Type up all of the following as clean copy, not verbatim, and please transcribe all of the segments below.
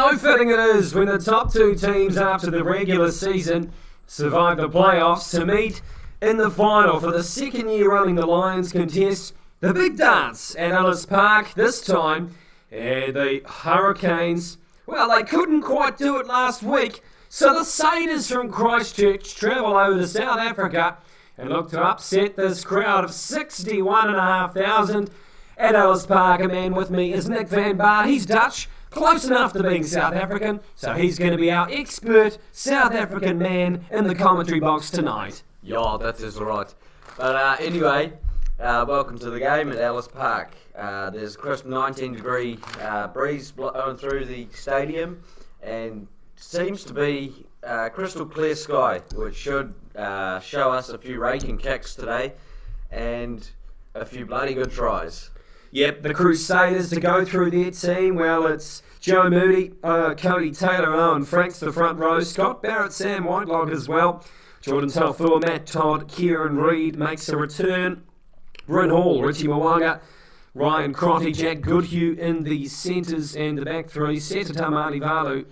How fitting it is when the top two teams after the regular season survive the playoffs to meet in the final for the second year running. The Lions contest the big dance at Ellis Park. This time, the Hurricanes, well, they couldn't quite do it last week, so the Crusaders from Christchurch travel over to South Africa and look to upset this crowd of 61,500 at Ellis Park. A man with me is Nick Van Baar. He's Dutch, close enough to being South African, so he's going to be our expert South African man in the commentary box tonight. Yeah, that is right. But anyway, welcome to the game at Ellis Park. There's a crisp 19-degree breeze blowing through the stadium, and seems to be crystal clear sky, which should show us a few raking kicks today and a few bloody good tries. Yep, the Crusaders to go through their team. Well, it's Joe Moody, Cody Taylor, Owen Franks, the front row, Scott Barrett, Sam Whitelock as well. Jordan Telfur, Matt Todd, Kieran Reid makes a return. Bryn Hall, Richie Mwanga, Ryan Crotty, Jack Goodhue in the centres and the back three. Seta Tamani Valu,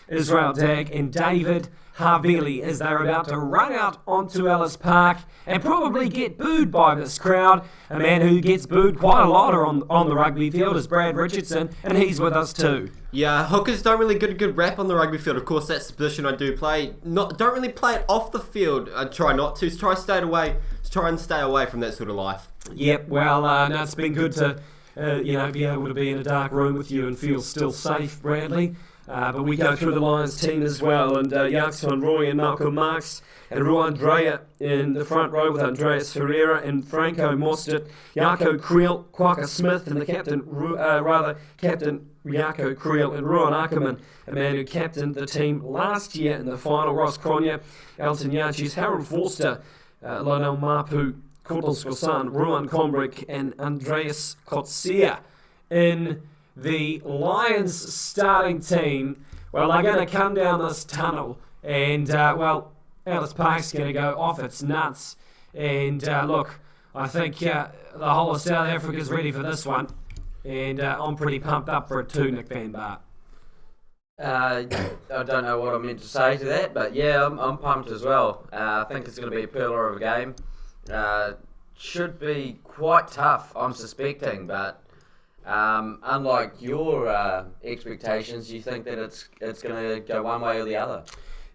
Israel Dag and David Havili as they're about to run out onto Ellis Park and probably get booed by this crowd. A man who gets booed quite a lot on the rugby field is Brad Richardson, and he's with us too. Yeah, hookers don't really get a good rap on the rugby field. Of course, that's the position I do play. Don't really play it off the field. I try not to. Try and stay away from that sort of life. Yep. Well, no, it's been good to be able to be in a dark room with you and feel still safe, Bradley. But we go through the Lions team as well, and Jackson Roy and Malcolm Marks and Ruan Dreyer in the front row with Andreas Ferreira and Franco Mostert, Jaco Creel, Quaka Smith, and the captain Jaco Creel and Ruan Ackerman, a man who captained the team last year in the final, Ross Cronje, Elton Yachis, Harold Forster, Lionel Mapu, Courtney Scosan, Ruan Combrick, and Andreas Kotsia in the Lions starting team. Well, they're going to come down this tunnel and, Ellis Park's going to go off its nuts. And, look, I think the whole of South Africa's ready for this one. And I'm pretty pumped up for it too, Nick Van Baar. I don't know what I meant to say to that, but yeah, I'm pumped as well. I think it's going to be a pearler of a game. Should be quite tough, I'm suspecting, but unlike your expectations, you think that it's going to go one way or the other?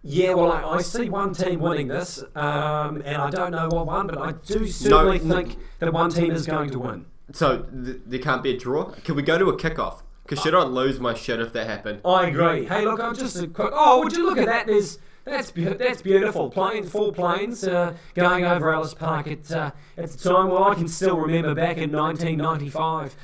Yeah, well, I see one team winning this, and I don't know what one, but I do certainly think that one team is going to win. So there can't be a draw? Can we go to a kickoff? Because should I lose my shit if that happened? I agree. Hey, look, I'm just a quick... Oh, would you look at that? That's beautiful. Four planes going over Ellis Park at the time. Well, I can still remember back in 1995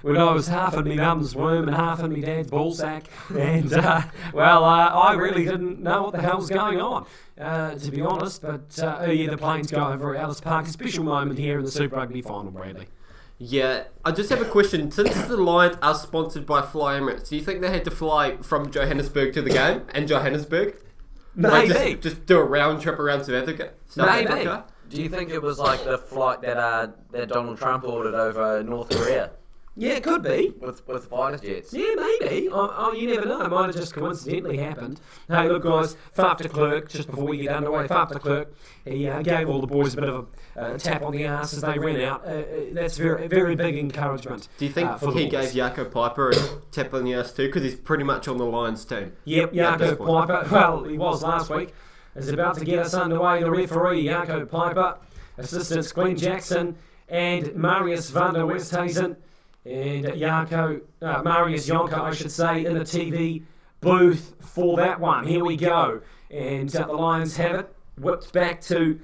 when I was half in my mum's womb and half in my dad's ballsack, and I really didn't know what the hell was going on, to be honest. But the planes go over Ellis Park. A special moment here in the Super Rugby Final, Bradley. Yeah, I just have a question. Since the Lions are sponsored by Fly Emirates, do you think they had to fly from Johannesburg to the game and Johannesburg? Maybe. Like just do a round trip around South Africa? Do you think it was like the flight that Donald Trump ordered over North Korea? Yeah, it could be. With fighter jets. Yeah, maybe. You never know. It might have just coincidentally happened. Hey, look, guys, Faf de Klerk, just before we get underway, Faf de Klerk, he gave all the boys a bit of a tap on the arse as they ran out. That's very, very big encouragement. Do you think he gave Jaco Piper a tap on the arse too? Because he's pretty much on the Lions team. Yep, Jaco Piper. Well, he was last week. Is about to get us underway. The referee, Jaco Piper, assistants Glenn Jackson and Marius van der Westhuizen. And Marius Jonker, I should say, in the TV booth for that one. Here we go. And the Lions have it. Whipped back to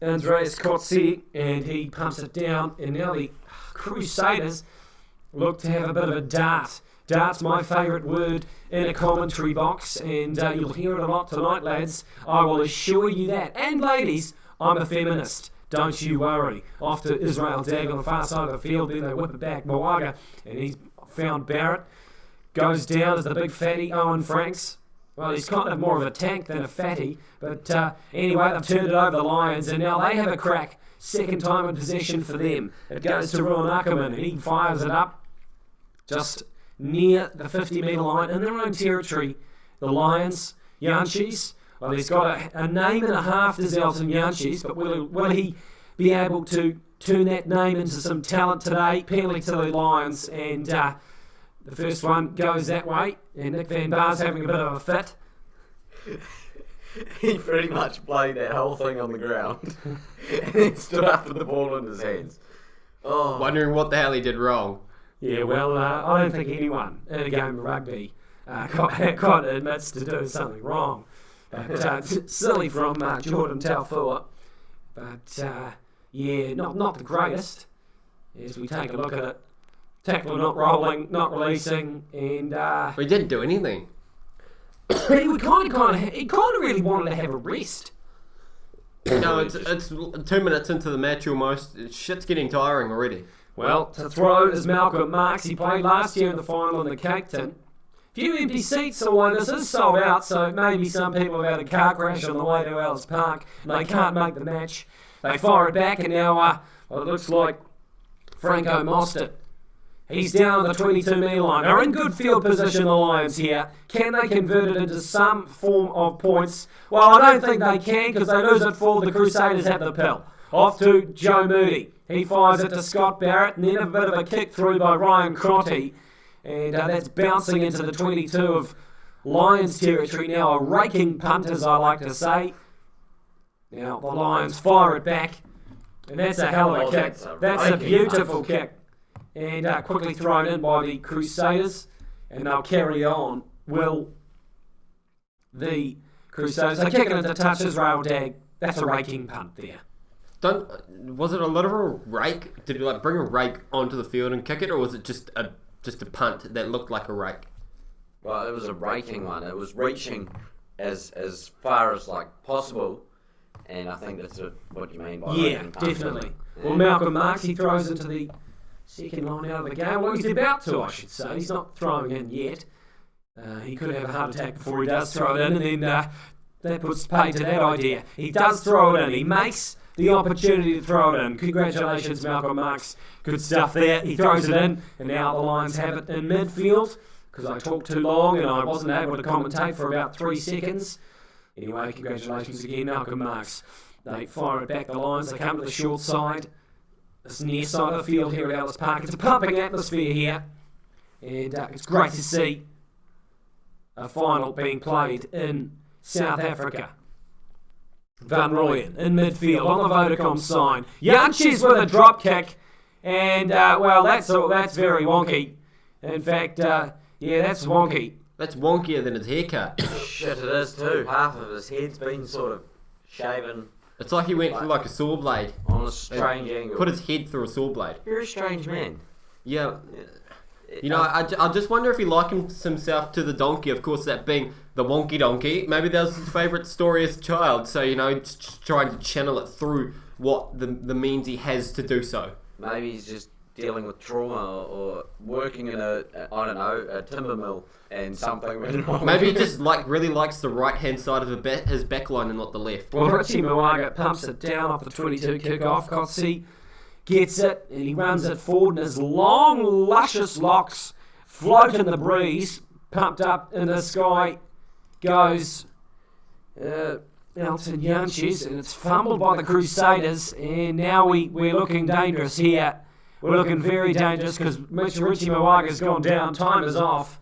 Andreas Kotze, and he pumps it down. And now the Crusaders look to have a bit of a dart. Dart's my favourite word in a commentary box, and you'll hear it a lot tonight, lads. I will assure you that. And ladies, I'm a feminist. Don't you worry. Off to Israel Dag on the far side of the field. Then they whip it back. Moaga, and he's found Barrett. Goes down as the big fatty Owen Franks. Well, he's kind of more of a tank than a fatty. But anyway, they've turned it over the Lions, and now they have a crack. Second time in possession for them. It goes to Ruan Ackerman, and he fires it up. Just near the 50-metre line in their own territory. The Lions, Yanchis. Well, he's got a name and a half, does Elton Yanchis, but will he be able to turn that name into some talent today? Penalty to the Lions, and the first one goes that way, and Nick Van Baar's having a bit of a fit. He pretty much played that whole thing on the ground and then stood up with the ball in his hands. Oh, Wondering what the hell he did wrong. Yeah, well, I don't think anyone in a game of rugby quite admits to doing something wrong. But silly from Jordan Taufua. But yeah, not the greatest as we take a look at it. Tackler not rolling, not releasing, and He didn't do anything. he kind of really wanted to have a rest. No, it's 2 minutes into the match almost. Shit's getting tiring already. Well, to throw is Malcolm Marx. He played last year in the final in the Cape Town. Few empty seats, although this is sold out, so maybe some people have had a car crash on the way to Ellis Park and they can't make the match. They fire it back, and now it looks like Franco Mostert. He's down on the 22-metre line. They're in good field position, the Lions here. Can they convert it into some form of points? Well, I don't think they can, because they lose it for the Crusaders at the pill. Off to Joe Moody. He fires it to Scott Barrett, and then a bit of a kick through by Ryan Crotty. And that's bouncing into the 22 of Lions territory. Now a raking punt, as I like to say. Now the Lions fire it back. And that's a hell of a kick. That's a beautiful kick. And quickly thrown in by the Crusaders. And they'll carry on. Will the Crusaders. They're kicking it to touch Israel Dag. That's a raking punt there. Was it a literal rake? Did he bring a rake onto the field and kick it, or was it just a punt that looked like a rake? Well, it was a raking one. It was reaching as far as possible, and I think that's what you mean by raking punt. Definitely. Well, Malcolm Marx, he throws into the second line out of the game. Well, he's about to, I should say. He's not throwing in yet. He could have a heart attack before he does throw it in, and then that puts pay to that idea. He does throw it in. He makes the opportunity to throw it in. Congratulations, Malcolm Marx. Good stuff there. He throws it in, and now the Lions have it in midfield, because I talked too long and I wasn't able to commentate for about 3 seconds. Anyway, congratulations again, Malcolm Marx. They fire it back, the Lions. They come to the short side. This near side of the field here at Ellis Park. It's a pumping atmosphere here, and it's great to see a final being played in South Africa. Van Rooyen in midfield on the Vodacom sign. Yanchis with a drop kick, and well, that's very wonky. In fact, that's wonky. That's wonkier than his haircut. Shit, it is too. Half of his head's been sort of shaven. It's like he went through a saw blade. On a strange angle. Put his head through a saw blade. You're a strange man. Yeah. You know, I just wonder if he likens himself to the donkey, of course, that being the wonky donkey. Maybe that was his favourite story as a child, so, trying to channel it through what the means he has to do so. Maybe he's just dealing with trauma or working in a timber mill and something went wrong. Maybe he just really likes the right-hand side of his back line and not the left. Well, Richie Moaga pumps it down off the 22 kickoff. Kotze gets it, and he runs it forward, and his long, luscious locks float in the breeze. Pumped up in the sky goes Elton Yanchis, and it's fumbled by the Crusaders, and now we're looking dangerous here. We're looking very dangerous because Richie Moaga's gone down. Time is off.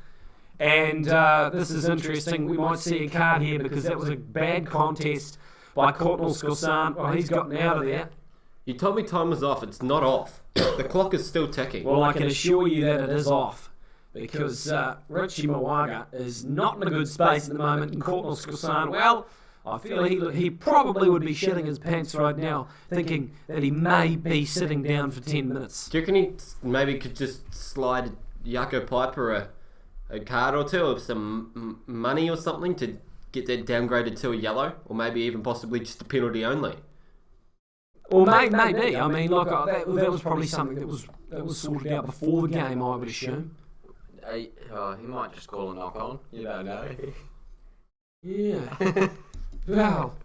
And this is interesting. We might see a card here because that was a bad contest by Courtnall Scorsant. Well, he's gotten out of there. You told me time was off. It's not off. The clock is still ticking. Well, I can assure you that it is off because Richie Moaga is not in a good space at the moment. And Courtnall Scorsant, well, I feel he probably would be shitting his pants right now thinking that he may be sitting down for 10 minutes. Do you reckon he maybe could just slide Jaco Piper a card or two of some money or something to get that downgraded to a yellow, or maybe even possibly just a penalty only? Or maybe. I mean, look, that was probably something that was sorted out before the game, I would assume. He might just call a knock on. You don't know. Yeah. Well,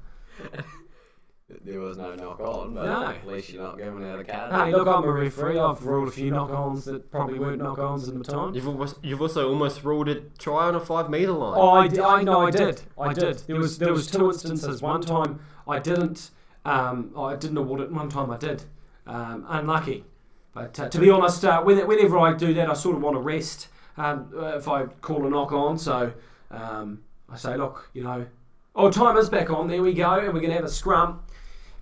there was no knock on, but No. at least you're not giving out a card. Hey, look, I'm a referee. I've ruled a few knock-ons that probably weren't knock-ons in the time. You've also almost ruled a try on a 5 metre line. Oh, I know I did. There was 2 instances. One time I didn't. I didn't award it. One time I did. Unlucky. But to be honest, whenever I do that, I sort of want to rest if I call a knock-on. So I say, look, time is back on. There we go, and we're going to have a scrum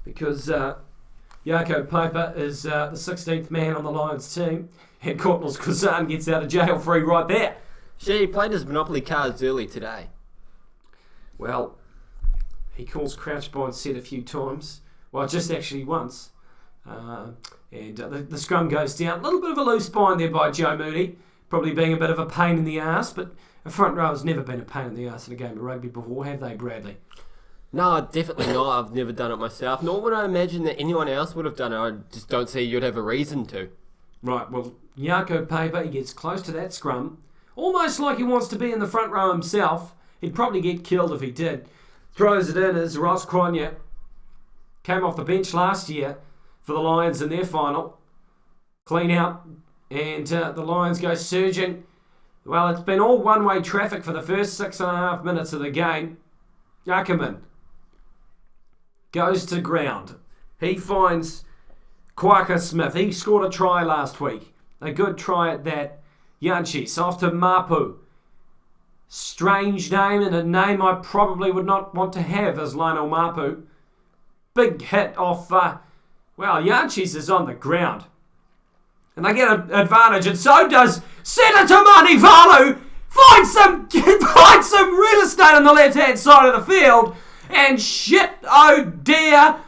because Jaco Piper is the 16th man on the Lions team, and Courtnall's Kazan gets out of jail free right there. He played his Monopoly cards early today. Well, he calls crouch bind set a few times. Well, just actually once. And the scrum goes down. A little bit of a loose bind there by Joe Moody, probably being a bit of a pain in the arse, but a front row has never been a pain in the arse in a game of rugby before, have they, Bradley? No, definitely not. I've never done it myself, nor would I imagine that anyone else would have done it. I just don't see you'd have a reason to. Right, well, Jaco Piper, he gets close to that scrum, almost like he wants to be in the front row himself. He'd probably get killed if he did. Throws it in as Ross Cronje came off the bench last year for the Lions in their final. Clean out, and the Lions go surging. Well, it's been all one-way traffic for the first 6.5 minutes of the game. Ackerman goes to ground. He finds Quaka Smith. He scored a try last week. A good try at that. Yanchis off to Mapu. Strange name, and a name I probably would not want to have as Lionel Mapu. Big hit off, Yanchis is on the ground. And they get an advantage, and so does Senator Manivalu. Find some real estate on the left-hand side of the field, and shit, oh dear,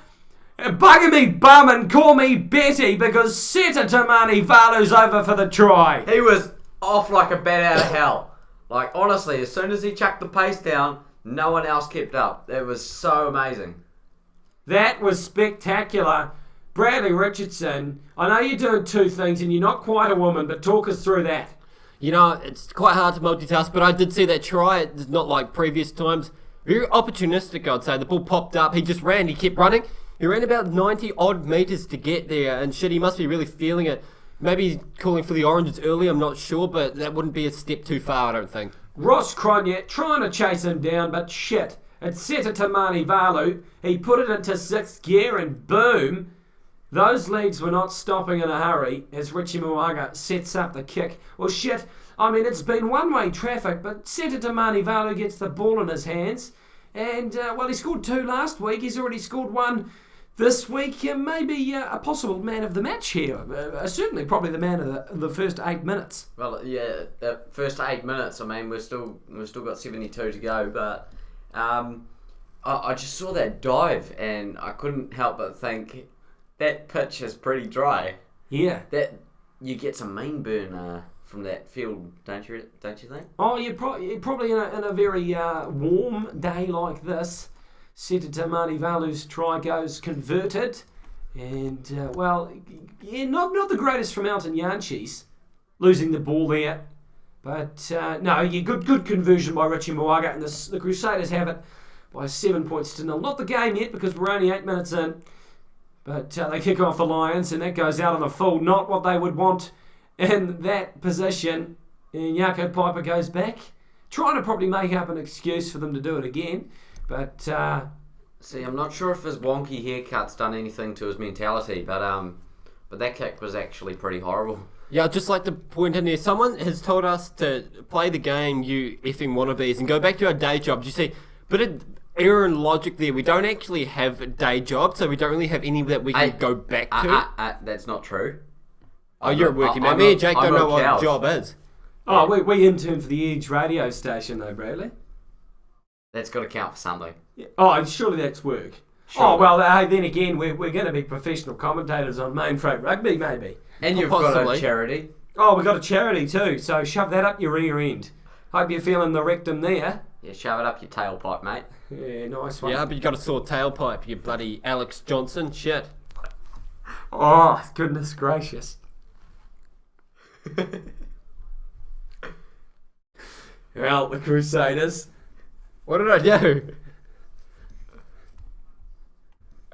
bugger me bum and call me Betty because Senator Manivalu's over for the try. He was off like a bat out of hell. Like, honestly, as soon as he chucked the pace down, no one else kept up. It was so amazing. That was spectacular. Bradley Richardson, I know you're doing 2 things and you're not quite a woman, but talk us through that. It's quite hard to multitask, but I did see that try. It's not like previous times. Very opportunistic, I'd say. The ball popped up. He just ran. He kept running. He ran about 90 odd metres to get there, and shit, he must be really feeling it. Maybe he's calling for the Oranges early, I'm not sure, but that wouldn't be a step too far, I don't think. Ross Cronje trying to chase him down, but shit. It's Senator Manivalu. He put it into 6th gear, and boom. Those legs were not stopping in a hurry as Richie Mo'unga sets up the kick. Well, shit, it's been one-way traffic, but Senator Manivalu gets the ball in his hands. And, he scored 2 last week. He's already scored 1 this week. Maybe a possible man of the match here. Certainly probably the man of the first 8 minutes. Well, yeah, the first 8 minutes, we've still got 72 to go, but I just saw that dive and I couldn't help but think that pitch is pretty dry. Yeah. That you get some main burn from that field, don't you think? Oh, you're probably in a very warm day like this. Senator Manivalu's try goes converted. And, not the greatest from Elton Yanchis, losing the ball there. But, good conversion by Richie Mo'unga, and the Crusaders have it by 7 points to 0. Not the game yet, because we're only 8 minutes in. But they kick off the Lions, and that goes out on the full. Not what they would want in that position. And Jaco Piper goes back, trying to probably make up an excuse for them to do it again. But see, I'm not sure if his wonky haircut's done anything to his mentality, but that kick was actually pretty horrible. Yeah, I'd just like to point in there, someone has told us to play the game, you effing wannabes, and go back to our day jobs. You see, but error in logic there. We don't actually have a day job, so we don't really have any that we can go back to. That's not true. Oh, you're a working man. Me and Jake don't know what a job is. Oh, we intern for the Edge radio station, though, Bradley. That's got to count for something. Yeah. Oh, surely that's work. Sure. Oh, well, then again, we're going to be professional commentators on Main Freight Rugby, maybe. And you've got a charity. Oh, we've got a charity too, so shove that up your rear end. Hope you're feeling the rectum there. Yeah, shove it up your tailpipe, mate. Yeah, nice one. Yeah, but you got a sore tailpipe, you bloody Alex Johnson. Shit. Oh, goodness gracious. Well, the Crusaders. What did I do?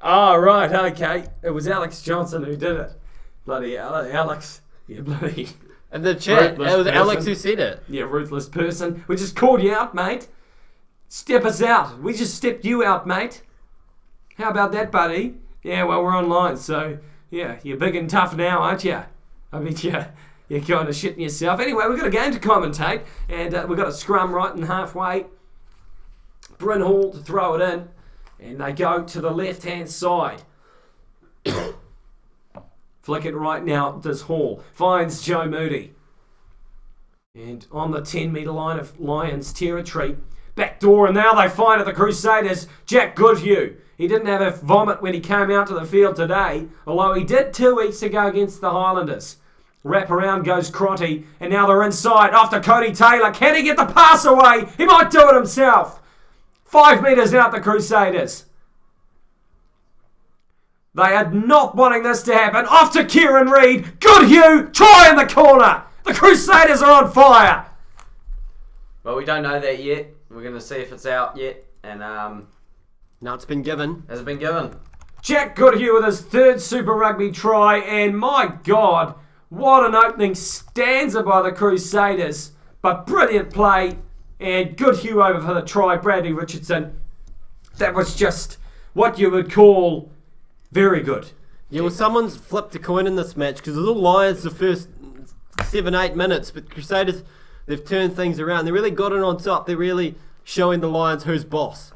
Oh, right, okay. It was Alex Johnson who did it. Bloody Alex. You bloody... And the chat, it Ruthless was Alex person. who said it. Yeah, ruthless person. We just called you out, mate. Step us out. We just stepped you out, mate. How about that, buddy? Yeah, well, we're online, so... Yeah, you're big and tough now, aren't you? I mean, you're kind of shitting yourself. Anyway, we've got a game to commentate, and we've got a scrum right in halfway. Bryn Hall to throw it in, and they go to the left-hand side. Flick it right now, does Hall. Finds Joe Moody. And on the 10-metre line of Lions territory, back door, and now they find it, the Crusaders, Jack Goodhue. He didn't have a vomit when he came out to the field today, although he did 2 weeks ago against the Highlanders. Wrap around goes Crotty, and now they're inside after Cody Taylor. Can he get the pass away? He might do it himself. 5 metres out, the Crusaders. They are not wanting this to happen. Off to Kieran Reid. Goodhue, try in the corner. The Crusaders are on fire. Well, we don't know that yet. We're going to see if it's out yet. And Now it's been given. has it been given? Jack Goodhue with his 3rd Super Rugby try. And my God, what an opening stanza by the Crusaders. But brilliant play. And Goodhue over for the try. Bradley Richardson. That was just what you would call very good. Yeah, well, someone's flipped a coin in this match because it was all Lions the first 7-8 minutes, but Crusaders, they've turned things around. They really got it on top. They're really showing the Lions who's boss.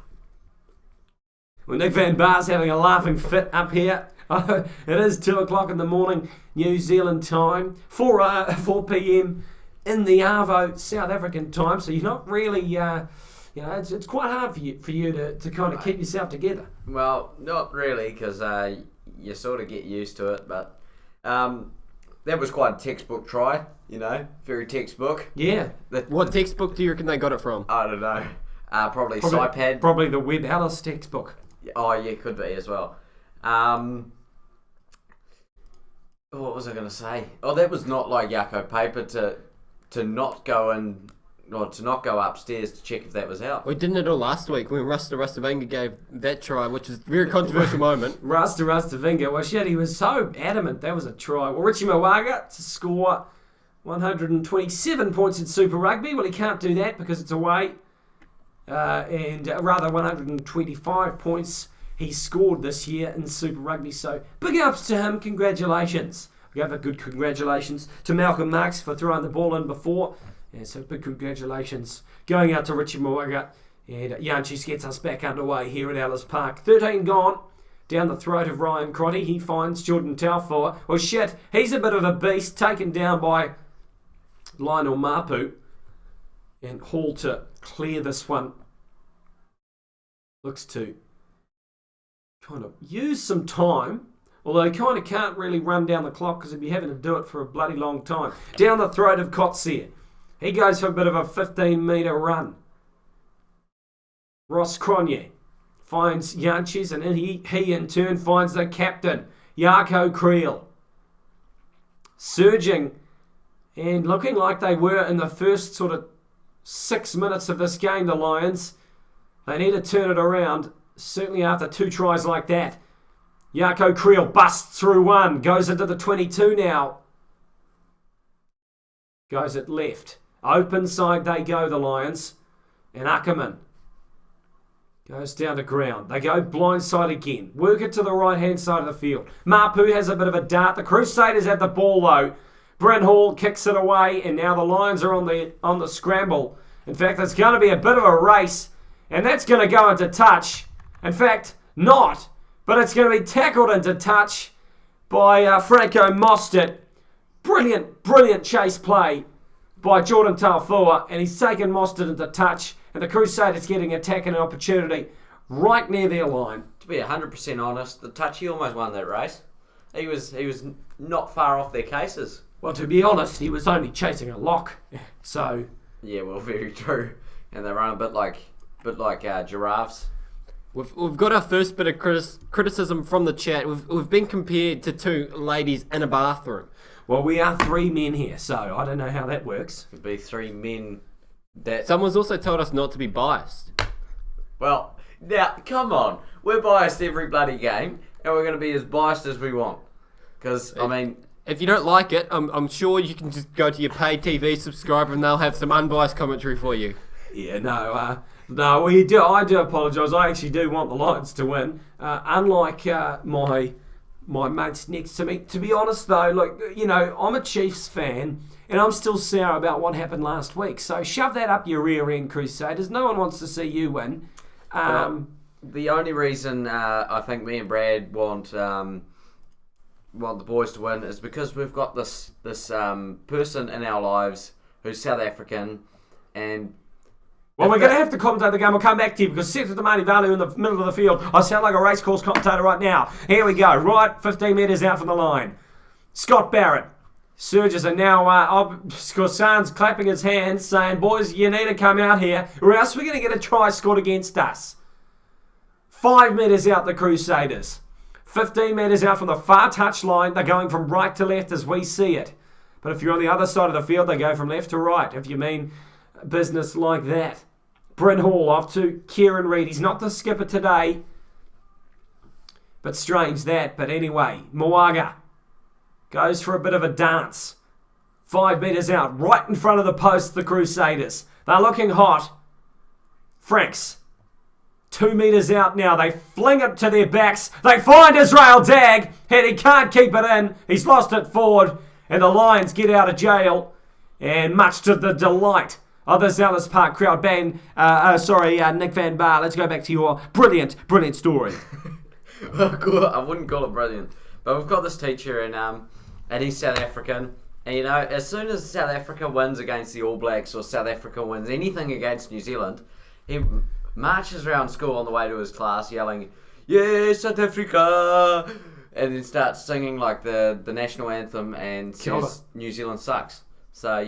Well, Nick Van Baar's having a laughing fit up here. It is 2 o'clock in the morning, New Zealand time, 4 p.m. in the Arvo, South African time. So you're not really, it's quite hard for you to kind of keep yourself together. Well, not really, because you sort of get used to it. But that was quite a textbook try, very textbook. Yeah. What textbook do you reckon they got it from? I don't know. Probably SciPad. Probably the Webb Ellis textbook. Oh, yeah, could be as well. What was I going to say? Oh, that was not like Yako paper to not go in, or to not go upstairs to check if that was out. We didn't at all last week when Rustavinga gave that try, which is a very controversial moment. Rustavinga, well shit, he was so adamant that was a try. Well, Richie Mo'unga to score 127 points in Super Rugby. Well, he can't do that because it's away. And rather 125 points he scored this year in Super Rugby. So big ups to him. Congratulations. We have a good congratulations to Malcolm Marks for throwing the ball in before. And so big congratulations going out to Richie Mo'unga. And Yanchis gets us back underway here at Ellis Park. 13 gone. Down the throat of Ryan Crotty. He finds Jordan Taufoa. Well, shit, he's a bit of a beast. Taken down by Lionel Mapu. And Hall to clear this one. Looks to kind of use some time. Although he kind of can't really run down the clock because he'd be having to do it for a bloody long time. Down the throat of Kotze. He goes for a bit of a 15-metre run. Ross Cronje finds Yanchis, and he in turn finds the captain, Jaco Creel. Surging and looking like they were in the first sort of 6 minutes of this game, the Lions. They need to turn it around, certainly after 2 tries like that. Jaco Creel busts through one, goes into the 22 now. Goes it left. Open side they go, the Lions. And Ackerman goes down to ground. They go blind side again. Work it to the right-hand side of the field. Mapu has a bit of a dart. The Crusaders have the ball, though. Bryn Hall kicks it away, and now the Lions are on the scramble. In fact, there's going to be a bit of a race, and that's going to go into touch. In fact, not. But it's going to be tackled into touch by Franco Mostert. Brilliant chase play by Jordan Taufoa, and he's taken Mostert into touch, and the Crusaders getting attack and an opportunity right near their line. To be 100% honest, the touchy almost won that race. He was not far off their cases. Well, to be honest, he was only chasing a lock, so... Yeah, well, very true. And they run a bit like giraffes. We've got our first bit of criticism from the chat. We've been compared to 2 ladies in a bathroom. Well, we are 3 men here, so I don't know how that works. Could be 3 men that... Someone's also told us not to be biased. Well, Now, come on. We're biased every bloody game, and we're going to be as biased as we want. Because, I mean... If you don't like it, I'm sure you can just go to your paid TV subscriber and they'll have some unbiased commentary for you. Yeah, no, I do apologise. I actually do want the Lions to win. Unlike my mates next to me. To be honest, though, look, I'm a Chiefs fan, and I'm still sour about what happened last week. So shove that up your rear end, Crusaders. No one wants to see you win. The only reason I think me and Brad want the boys to win is because we've got this person in our lives who's South African, and well, we're going to have to commentate the game. We'll come back to you because Seth Tamani Valu in the middle of the field. I sound like a racecourse commentator right now. Here we go. Right, 15 metres out from the line. Scott Barrett surges, and now Skorsan's clapping his hands saying, boys, you need to come out here or else we're going to get a try scored against us. 5 metres out the Crusaders. 15 metres out from the far touch line. They're going from right to left as we see it. But if you're on the other side of the field, they go from left to right, if you mean business like that. Bryn Hall off to Kieran Reid. He's not the skipper today. But strange that. But anyway, Moaga goes for a bit of a dance. 5 metres out, right in front of the post, the Crusaders. They're looking hot. Franks. 2 metres out now. They fling it to their backs. They find Israel Dag, and he can't keep it in. He's lost it forward, and the Lions get out of jail. And much to the delight of the Ellis Park crowd. Nick Van Baar, let's go back to your brilliant story. Well, cool. I wouldn't call it brilliant, but we've got this teacher, and he's South African. And as soon as South Africa wins against the All Blacks, or South Africa wins anything against New Zealand, he marches around school on the way to his class yelling, "Yeah, South Africa!" and then starts singing like the national anthem and says New Zealand sucks. So,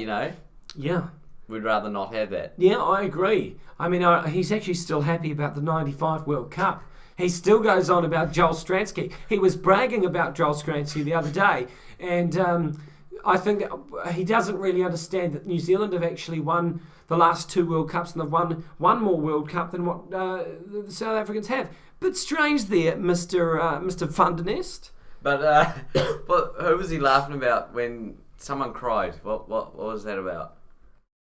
Yeah. We'd rather not have that. Yeah, I agree. I mean, he's actually still happy about the 95 World Cup. He still goes on about Joel Stransky. He was bragging about Joel Stransky the other day. And I think he doesn't really understand that New Zealand have actually won the last 2 World Cups, and they've won one more World Cup than what the South Africans have. But strange there, Mr. Fundanest. But who was he laughing about when someone cried? What was that about?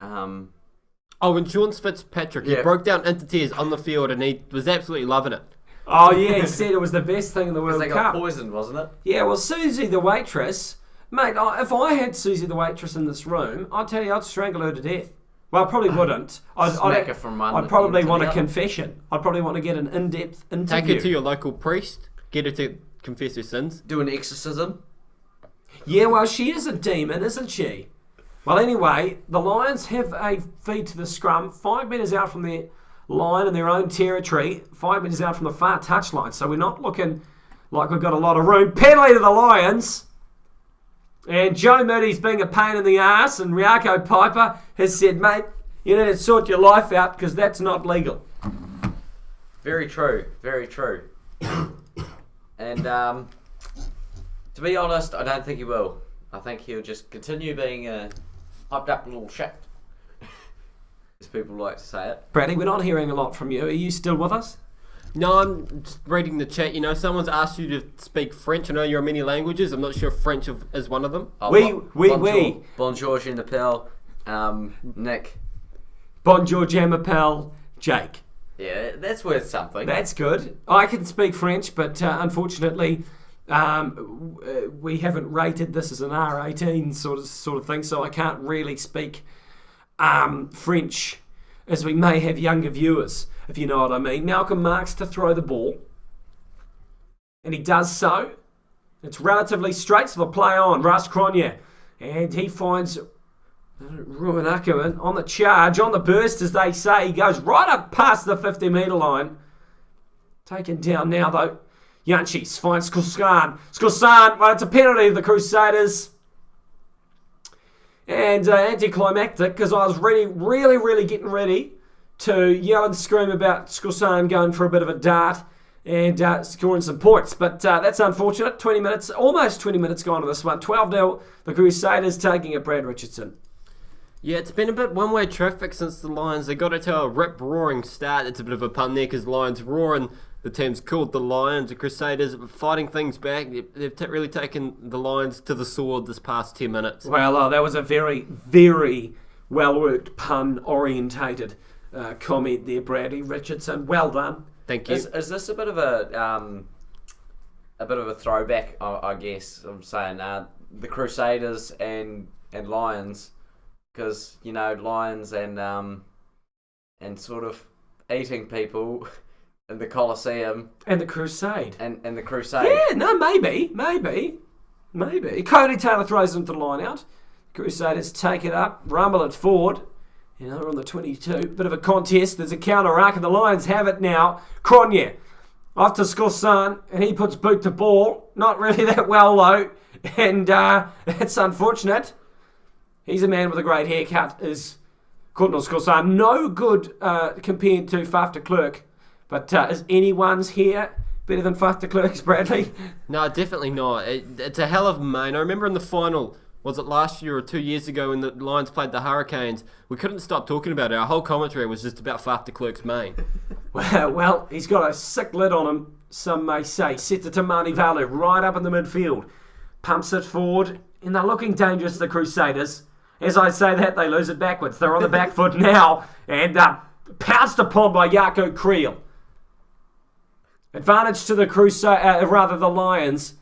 When Sean Fitzpatrick, he broke down into tears on the field, and he was absolutely loving it. Oh yeah, he said it was the best thing in the World Cup. Because they got poisoned, wasn't it? Yeah, well, Susie the waitress, mate, if I had Susie the waitress in this room, I'd tell you I'd strangle her to death. Well, I probably wouldn't. I'd probably want a confession. I'd probably want to get an in-depth interview. Take her to your local priest, get her to confess her sins. Do an exorcism. Yeah, well, she is a demon, isn't she? Well, anyway, the Lions have a feed to the scrum, 5 metres out from their line in their own territory, 5 metres out from the far touch line. So we're not looking like we've got a lot of room. Penalty to the Lions. And Joe Moody's being a pain in the ass, and Riako Piper has said, mate, you need to sort your life out because that's not legal. Very true, very true. And to be honest, I don't think he will. I think he'll just continue being a hyped up little shit, as people like to say it. Bradley, we're not hearing a lot from you. Are you still with us? No, I'm just reading the chat. Someone's asked you to speak French. I know you're many languages. I'm not sure if French is one of them. Oui. Bonjour, je m'appelle Nick. Bonjour, je m'appelle Jake. Yeah, that's worth something. That's good. I can speak French, but unfortunately, we haven't rated this as an R18 sort of thing, so I can't really speak French as we may have younger viewers, if you know what I mean. Malcolm marks to throw the ball, and he does so. It's relatively straight, so they'll play on. Russ Cronje, and he finds Ruben Ackerman on the charge, on the burst, as they say. He goes right up past the 50-metre line. Taken down now, though. Yanchis finds Skorsan, well, it's a penalty of the Crusaders. And anticlimactic, because I was really getting ready to yell and scream about Skorsan going for a bit of a dart and scoring some points. But that's unfortunate. Almost 20 minutes gone on this one. 12-0, the Crusaders taking it, Brad Richardson. Yeah, it's been a bit one-way traffic since the Lions. They got it to a rip-roaring start. It's a bit of a pun there because Lions roaring. The team's called the Lions. The Crusaders fighting things back. They've really taken the Lions to the sword this past 10 minutes. Well, that was a very, very well-worked pun-orientated comment there, Bradley Richardson. Well done. Thank you. Is this a bit of a throwback? I guess I'm saying the Crusaders and Lions, because Lions and sort of eating people in the Colosseum And the Crusade. and the Crusade. Yeah, no, maybe. Cody Taylor throws into the line out. Crusaders take it up, rumble it forward. They're on the 22. Bit of a contest. There's a counter-arc, and the Lions have it now. Cronje off to Skorsan, and he puts boot to ball. Not really that well, though. And it's unfortunate. He's a man with a great haircut, is Courtnall Skorsan. No good compared to Faf de Klerk. But is anyone's here better than Faf de Klerk's, Bradley? No, definitely not. It's a hell of a main. I remember in the final, was it last year or 2 years ago when the Lions played the Hurricanes, we couldn't stop talking about it. Our whole commentary was just about Faf de Klerk's main. Well, he's got a sick lid on him, some may say. Sets it to Mani Valu, right up in the midfield. Pumps it forward, and they're looking dangerous, the Crusaders. As I say that, they lose it backwards. They're on the back foot now, and pounced upon by Jaco Kriel. Advantage to the the Lions.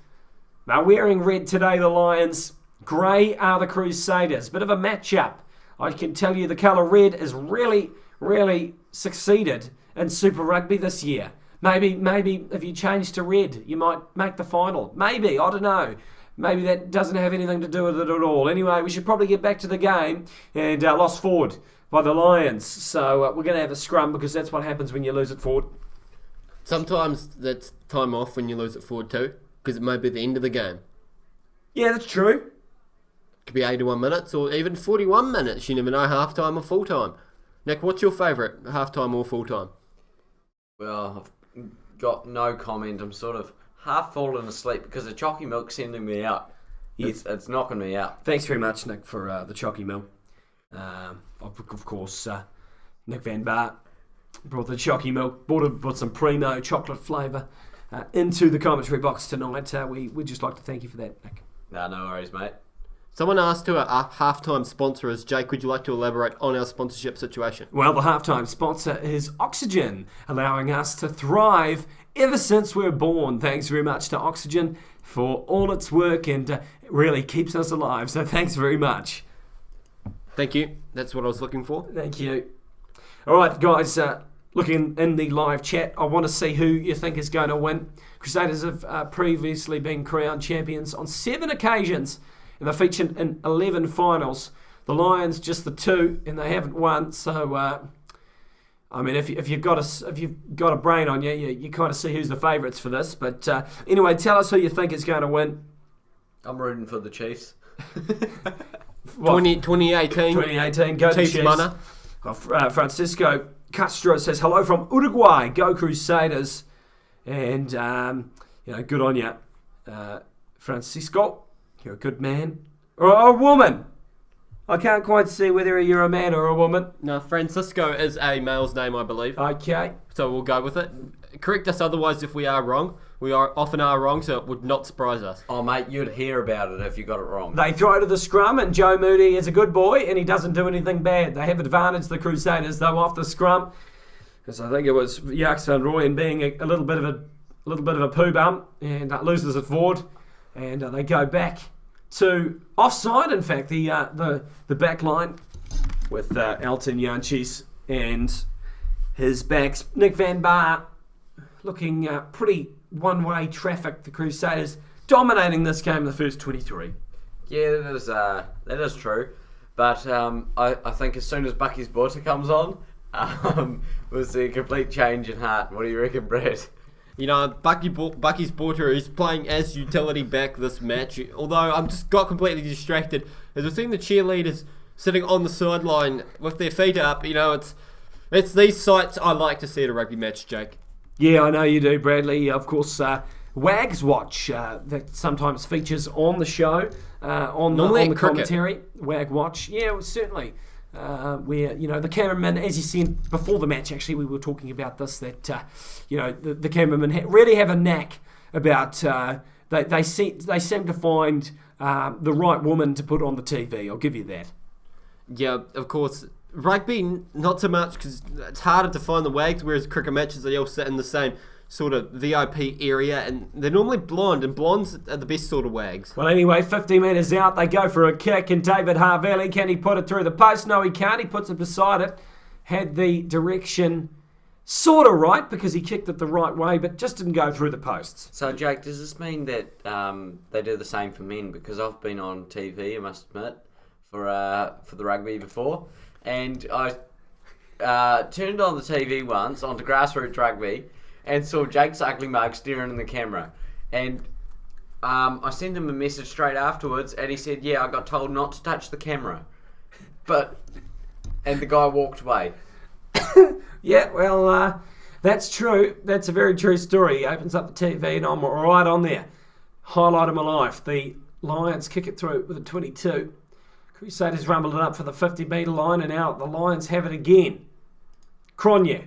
They're wearing red today, the Lions. Grey are the Crusaders. Bit of a match-up. I can tell you the colour red has really, really succeeded in Super Rugby this year. Maybe if you change to red, you might make the final. Maybe, I don't know. Maybe that doesn't have anything to do with it at all. Anyway, we should probably get back to the game. And lost forward by the Lions. So we're going to have a scrum because that's what happens when you lose it forward. Sometimes that's time off when you lose it forward too, because it may be the end of the game. Yeah, that's true. It could be 81 minutes or even 41 minutes. You never know, half-time or full-time. Nick, what's your favourite, half-time or full-time? Well, I've got no comment. I'm sort of half falling asleep because the chalky milk's sending me out. It's knocking me out. Thanks very much, Nick, for the chalky milk. Of course, Nick Van Baart brought the chalky milk, brought some primo chocolate flavour into the commentary box tonight. We'd just like to thank you for that, Nick. No worries, mate. Someone asked who our halftime sponsor is. Jake, would you like to elaborate on our sponsorship situation? Well, the halftime sponsor is Oxygen, allowing us to thrive ever since we're born. Thanks very much to Oxygen for all its work and it really keeps us alive. So thanks very much. Thank you. That's what I was looking for. Thank you. All right, guys, looking in the live chat, I want to see who you think is going to win. Crusaders have previously been crowned champions on 7 occasions, and they're featured in 11 finals. The Lions just the 2, and they haven't won. So, I mean, if you've got a brain on you, you kind of see who's the favourites for this. But anyway, tell us who you think is going to win. I'm rooting for the Chiefs. 2018. 2018, go Chiefs Chiefs. Mana. Francisco Castro says, hello from Uruguay, go Crusaders. And, good on you. Francisco, you're a good man. Or a woman. I can't quite see whether you're a man or a woman. No, Francisco is a male's name, I believe. Okay. So we'll go with it. Correct us otherwise if we are wrong. We often are wrong, so it would not surprise us. Oh, mate, you'd hear about it if you got it wrong. They throw to the scrum, and Joe Moody is a good boy, and he doesn't do anything bad. They have advantage, the Crusaders, though, off the scrum. Because I think it was Jacques van Rooyen being a little bit of a poo bum, and loses it forward, and they go back to offside. In fact, the back line with Elton Janchis and his backs. Nick Van Baart looking pretty one-way traffic. The Crusaders dominating this game in the first 23. Yeah, that is true. But I think as soon as Bucky's Border comes on, we'll see a complete change in heart. What do you reckon, Brad? You know, Bucky's Border is playing as utility back this match. Although I'm just got completely distracted as we're seeing the cheerleaders sitting on the sideline with their feet up. You know, it's these sights I like to see at a rugby match, Jake. Yeah, I know you do, Bradley. Of course, Wags Watch that sometimes features on the show, on the commentary. Wag Watch, yeah, well, certainly. Where the cameraman, as you said before the match, actually we were talking about this, that the cameramen really have a knack about they seem to find the right woman to put on the TV. I'll give you that. Yeah, of course. Rugby, not so much, because it's harder to find the wags, whereas cricket matches, they all sit in the same sort of VIP area, and they're normally blonde, and blondes are the best sort of wags. Well, anyway, 50 metres out, they go for a kick, and David Harvelli, can he put it through the post? No, he can't. He puts it beside it. Had the direction sort of right, because he kicked it the right way, but just didn't go through the posts. So, Jake, does this mean that they do the same for men? Because I've been on TV, I must admit, for the rugby before, and I turned on the TV once, onto grassroots rugby, and saw Jake's ugly mug staring in the camera. And I sent him a message straight afterwards, and he said, yeah, I got told not to touch the camera. And the guy walked away. Yeah, well, that's true. That's a very true story. He opens up the TV, and I'm right on there. Highlight of my life. The Lions kick it through with a 22. Crusaders rumbled it up for the 50-metre line, and now the Lions have it again. Cronje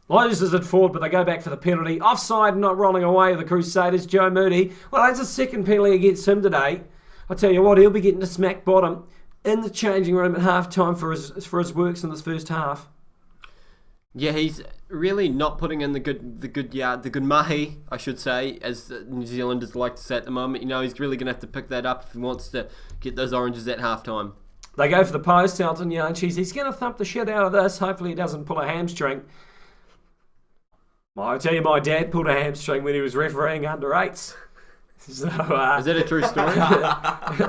loses it forward, but they go back for the penalty. Offside, not rolling away, the Crusaders. Joe Moody, well, that's a second penalty against him today. I tell you what, he'll be getting a smack bottom in the changing room at half-time for his works in this first half. Yeah, he's really not putting in the good mahi, I should say, as New Zealanders like to say at the moment. He's really going to have to pick that up if he wants to get those oranges at half-time. They go for the post, Elton Yanchis. He's going to thump the shit out of this. Hopefully he doesn't pull a hamstring. I tell you, my dad pulled a hamstring when he was refereeing under eights. So, is that a true story?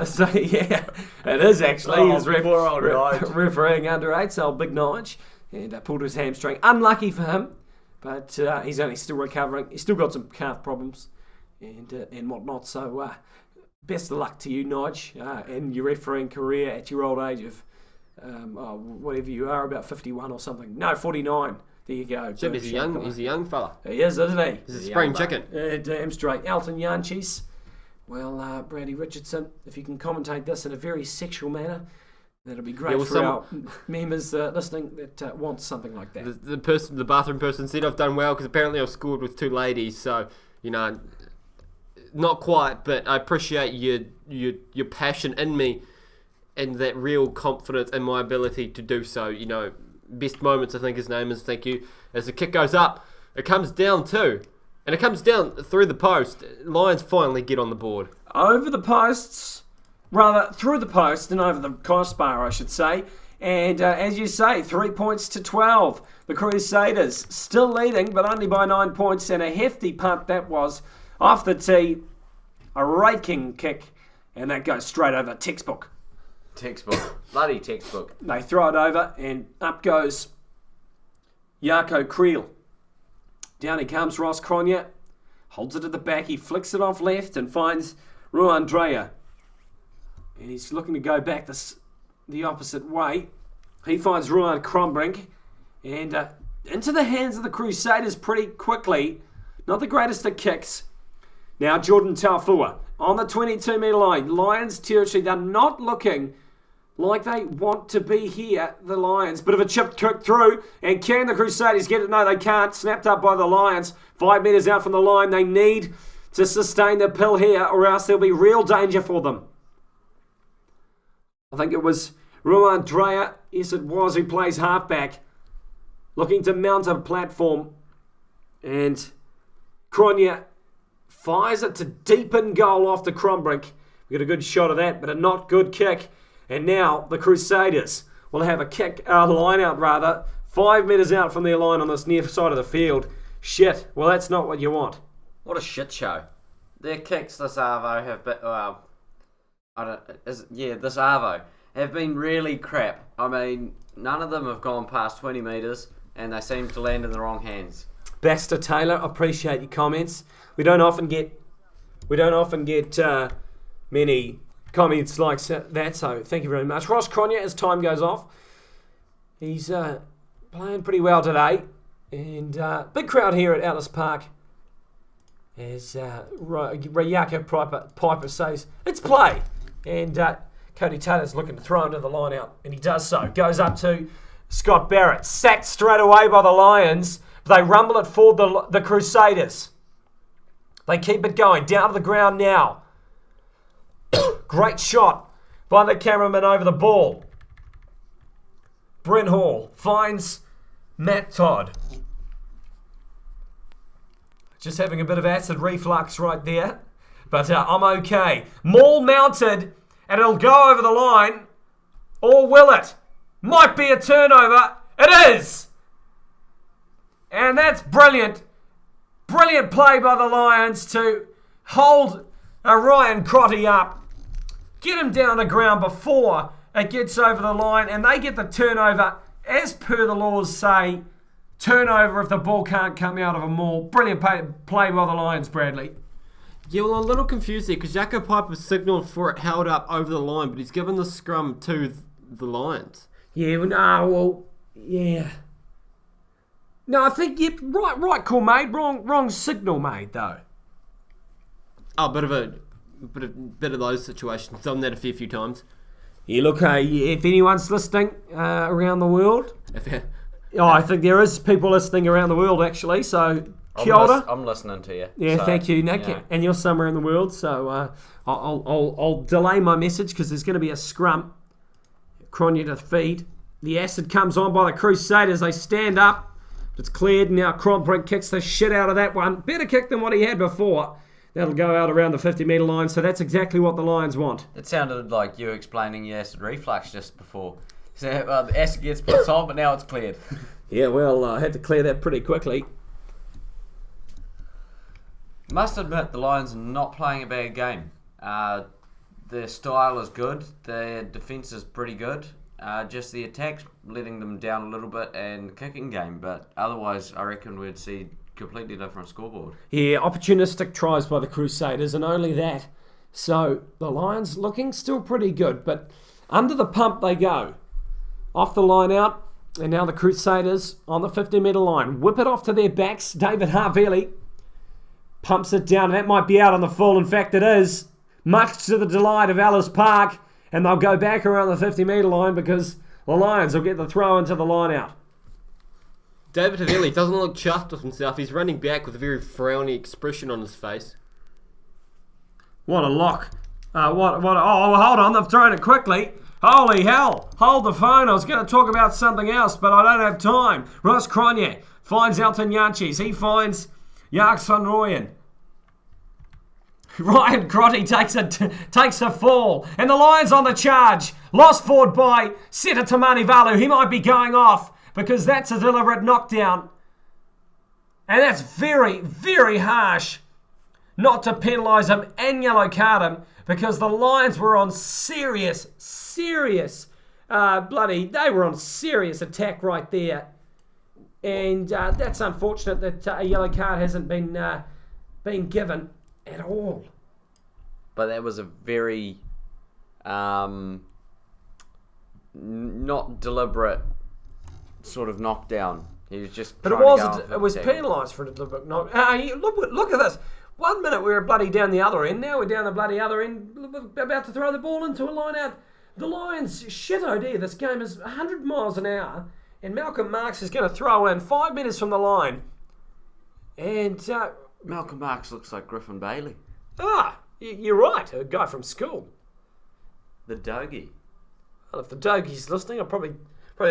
So yeah, it is actually. He was refereeing under eights, old Big Nige, and pulled his hamstring. Unlucky for him, but he's only still recovering. He's still got some calf problems and whatnot. So best of luck to you, Nige, in your refereeing career at your old age of whatever you are, about 51 or something. No, 49. There you go. He's a young fella. He is, isn't he? He's a spring chicken. Damn straight. Elton Yanchis. Well, Brady Richardson, if you can commentate this in a very sexual manner, that'll be great for our members listening that want something like that. The bathroom person said I've done well because apparently I've scored with 2 ladies. So, not quite, but I appreciate your passion in me and that real confidence in my ability to do so. Best moments, I think his name is, thank you. As the kick goes up, it comes down too. And it comes down through the post. Lions finally get on the board. Over the posts, rather through the post and over the crossbar, I should say. And as you say, 3 points to 12. The Crusaders still leading, but only by 9 points, and a hefty punt that was off the tee. A raking kick, and that goes straight over. Textbook. Bloody textbook. They throw it over, and up goes Jaco Creel. Down he comes, Ross Cronje. Holds it at the back. He flicks it off left and finds Ruan Dreyer. And he's looking to go back the opposite way. He finds Ruan Crombrink. And into the hands of the Crusaders pretty quickly. Not the greatest of kicks. Now Jordan Taufua on the 22-metre line. Lions territory. They're not looking like they want to be here, the Lions. Bit of a chip kick through. And can the Crusaders get it? No, they can't. Snapped up by the Lions. 5 metres out from the line. They need to sustain the pill here, or else there'll be real danger for them. I think it was Ruan Dreyer. Yes, it was. Who plays halfback. Looking to mount a platform. And Cronje fires it to deepen goal off the Crombrink. We got a good shot of that, but a not good kick. And now the Crusaders will have a line out rather, 5 metres out from their line on this near side of the field. Shit. Well, that's not what you want. What a shit show. Their kicks this Arvo have been, this Arvo have been really crap. I mean, none of them have gone past 20 metres, and they seem to land in the wrong hands. Baxter Taylor, appreciate your comments. We don't often get many comments like that, so thank you very much. Ross Cronje, as time goes off, he's playing pretty well today, and big crowd here at Ellis Park as Jaco Piper says, it's play. And Cody Taylor's looking to throw into the line out, and he does so. Goes up to Scott Barrett. Sacked straight away by the Lions. They rumble it for the Crusaders. They keep it going. Down to the ground now. Great shot by the cameraman over the ball. Bryn Hall finds Matt Todd. Just having a bit of acid reflux right there. But I'm okay. Maul mounted, and it'll go over the line. Or will it? Might be a turnover. It is! And that's brilliant. Brilliant play by the Lions to hold Ryan Crotty up. Get him down the ground before it gets over the line, and they get the turnover. As per the laws say, turnover if the ball can't come out of a maul. Brilliant play by the Lions, Bradley. Yeah, well, I'm a little confused here because Jaco Piper signalled for it held up over the line, but he's given the scrum to the Lions. Yeah, yeah. No, I think, yep, right call made. Wrong signal made, though. Oh, bit of those situations. Done that a fair few times. Yeah, look, if anyone's listening around the world, I think there is people listening around the world, actually, so kia ora. I'm listening to you. Yeah, so, thank you, Nick. Yeah. And you're somewhere in the world, so I'll delay my message because there's going to be a scrum. Cronje to feed. The acid comes on by the Crusaders. They stand up. It's cleared. Now Cronbrink kicks the shit out of that one. Better kick than what he had before. That'll go out around the 50-metre line, so that's exactly what the Lions want. It sounded like you explaining your acid reflux just before. So the acid gets put on, but now it's cleared. Yeah, well, I had to clear that pretty quickly. Must admit, the Lions are not playing a bad game. Their style is good. Their defence is pretty good. Just the attack's letting them down a little bit and kicking game. But otherwise, I reckon we'd see completely different scoreboard. Yeah, opportunistic tries by the Crusaders and only that. So the Lions looking still pretty good. But under the pump they go. Off the line out. And now the Crusaders on the 50-metre line. Whip it off to their backs. David Harveli pumps it down. That might be out on the full. In fact, it is. Much to the delight of Ellis Park. And they'll go back around the 50-metre line because the Lions will get the throw into the line out. David Havili doesn't look chuffed with himself. He's running back with a very frowny expression on his face. What a lock. Oh, hold on. They've thrown it quickly. Holy hell. Hold the phone. I was going to talk about something else, but I don't have time. Ross Cronje finds Elton Yanchis. He finds Jacques van Rooyen. Ryan Crotty takes a fall. And the Lions on the charge. Lost forward by Seta Tamani Valu. He might be going off because that's a deliberate knockdown. And that's very, very harsh not to penalise him and yellow card him because the Lions were on serious they were on serious attack right there. And that's unfortunate that a yellow card hasn't been given at all. But that was a very not deliberate sort of knockdown. He was just. But it was penalised for a deliberate knock. Look at this. 1 minute we were bloody down the other end. Now we're down the bloody other end, about to throw the ball into a line out. The Lions, shit oh dear, this game is 100 miles an hour, and Malcolm Marx is going to throw in 5 minutes from the line. And Malcolm Marx looks like Griffin Bailey. You're right, a guy from school. The Dogie. Well, if the Dogie's listening, I probably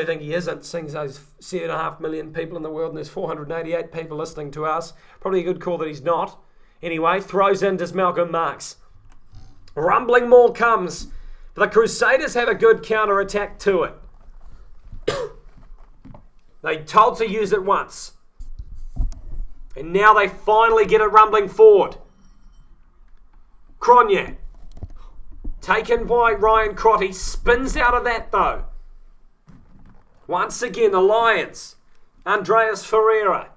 think he isn't, seeing those 7.5 million people in the world and there's 488 people listening to us. Probably a good call that he's not. Anyway, throws in does Malcolm Marx. Rumbling maul comes. But the Crusaders have a good counter-attack to it. They told to use it once. And now they finally get it rumbling forward. Cronje, taken by Ryan Crotty, spins out of that though. Once again, the Lions, Andreas Ferreira,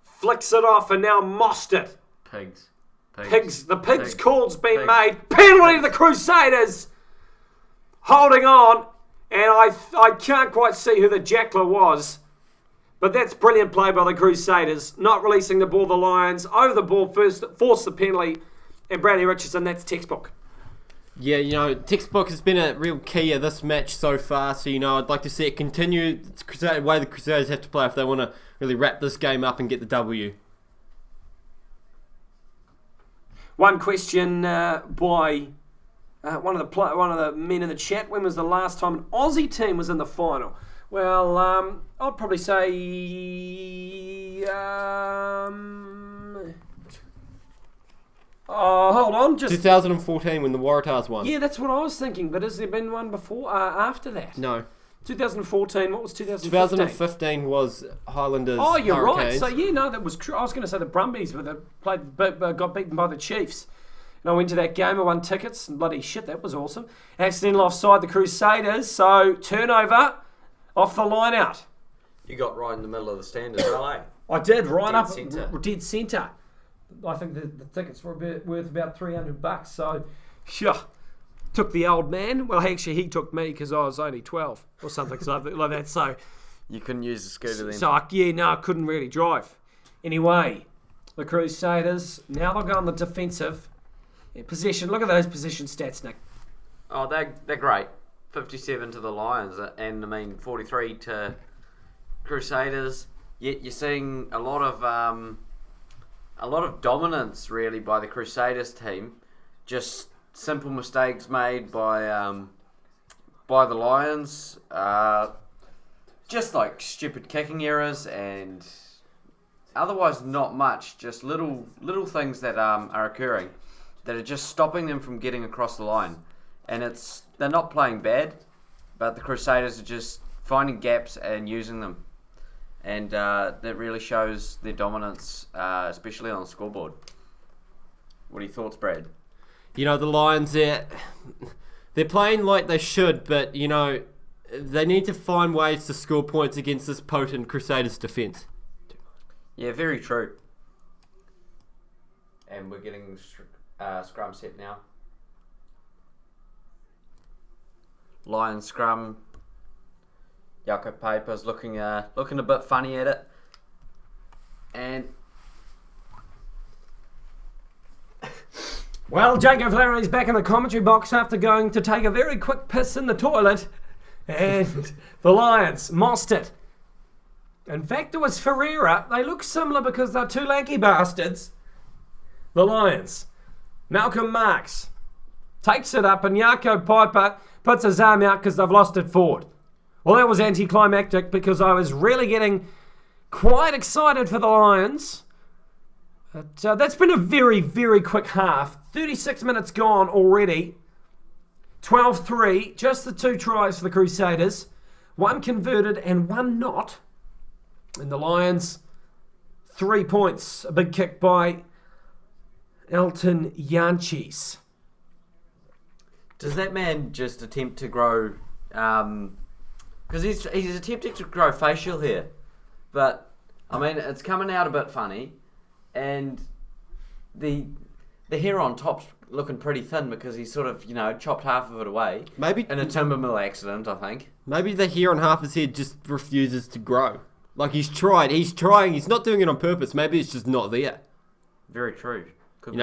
flicks it off and now mossed it. Pigs. The pigs call's been made. Penalty to the Crusaders. Holding on. And I can't quite see who the jackler was. But that's brilliant play by the Crusaders. Not releasing the ball, the Lions. Over the ball first, forced the penalty. And Bradley Richardson, that's textbook. Yeah, textbook has been a real key of this match so far. So, I'd like to see it continue. It's the way the Crusaders have to play if they want to really wrap this game up and get the W. One question by one of the men in the chat. When was the last time an Aussie team was in the final? Well, I'd probably say... hold on. 2014 when the Waratahs won. Yeah, that's what I was thinking. But has there been one before, after that? No. 2014, what was 2015? 2015 was Highlanders. Oh, you're Hurricanes. right. So, that was true. I was going to say the Brumbies got beaten by the Chiefs. And I went to that game, I won tickets, and bloody shit, that was awesome. Accidental offside the Crusaders, so turnover off the line out. You got right in the middle of the stand as well, eh? I did, right Dead up centre. dead centre. I think the tickets were worth about $300, so sure. Took the old man. Well, actually, he took me because I was only 12 or something like that. So You couldn't use the scooter then. So, I couldn't really drive. Anyway, the Crusaders, now they'll go on the defensive possession. Look at those possession stats, Nick. Oh, they're great. 57 to the Lions and 43 to Crusaders. Yet you're seeing a lot of dominance really by the Crusaders team. Just simple mistakes made by the Lions. Just like stupid kicking errors and otherwise not much. Just little things that are occurring that are just stopping them from getting across the line. And they're not playing bad, but the Crusaders are just finding gaps and using them. And that really shows their dominance, especially on the scoreboard. What are your thoughts, Brad? The Lions, they're playing like they should, but, they need to find ways to score points against this potent Crusaders defence. Yeah, very true. And we're getting scrum set now. Lions scrum. Jaco Paper's looking a bit funny at it. And Well, Jacob Flaherty's back in the commentary box after going to take a very quick piss in the toilet. And the Lions mossed it. In fact, it was Ferreira. They look similar because they're two lanky bastards. The Lions. Malcolm Marks takes it up and Jaco Piper puts his arm out because they've lost it forward. Well, that was anticlimactic because I was really getting quite excited for the Lions. But that's been a very, very quick half. 36 minutes gone already. 12-3, just the two tries for the Crusaders. One converted and one not. And the Lions, 3 points. A big kick by Elton Yanchis. does that man just attempt to grow... Because he's attempting to grow facial hair. But, it's coming out a bit funny. And the hair on top's looking pretty thin because he's sort of, chopped half of it away. Maybe In a timber mill accident, I think. Maybe the hair on half his head just refuses to grow. Like he's trying, he's not doing it on purpose. Maybe it's just not there. Very true. Could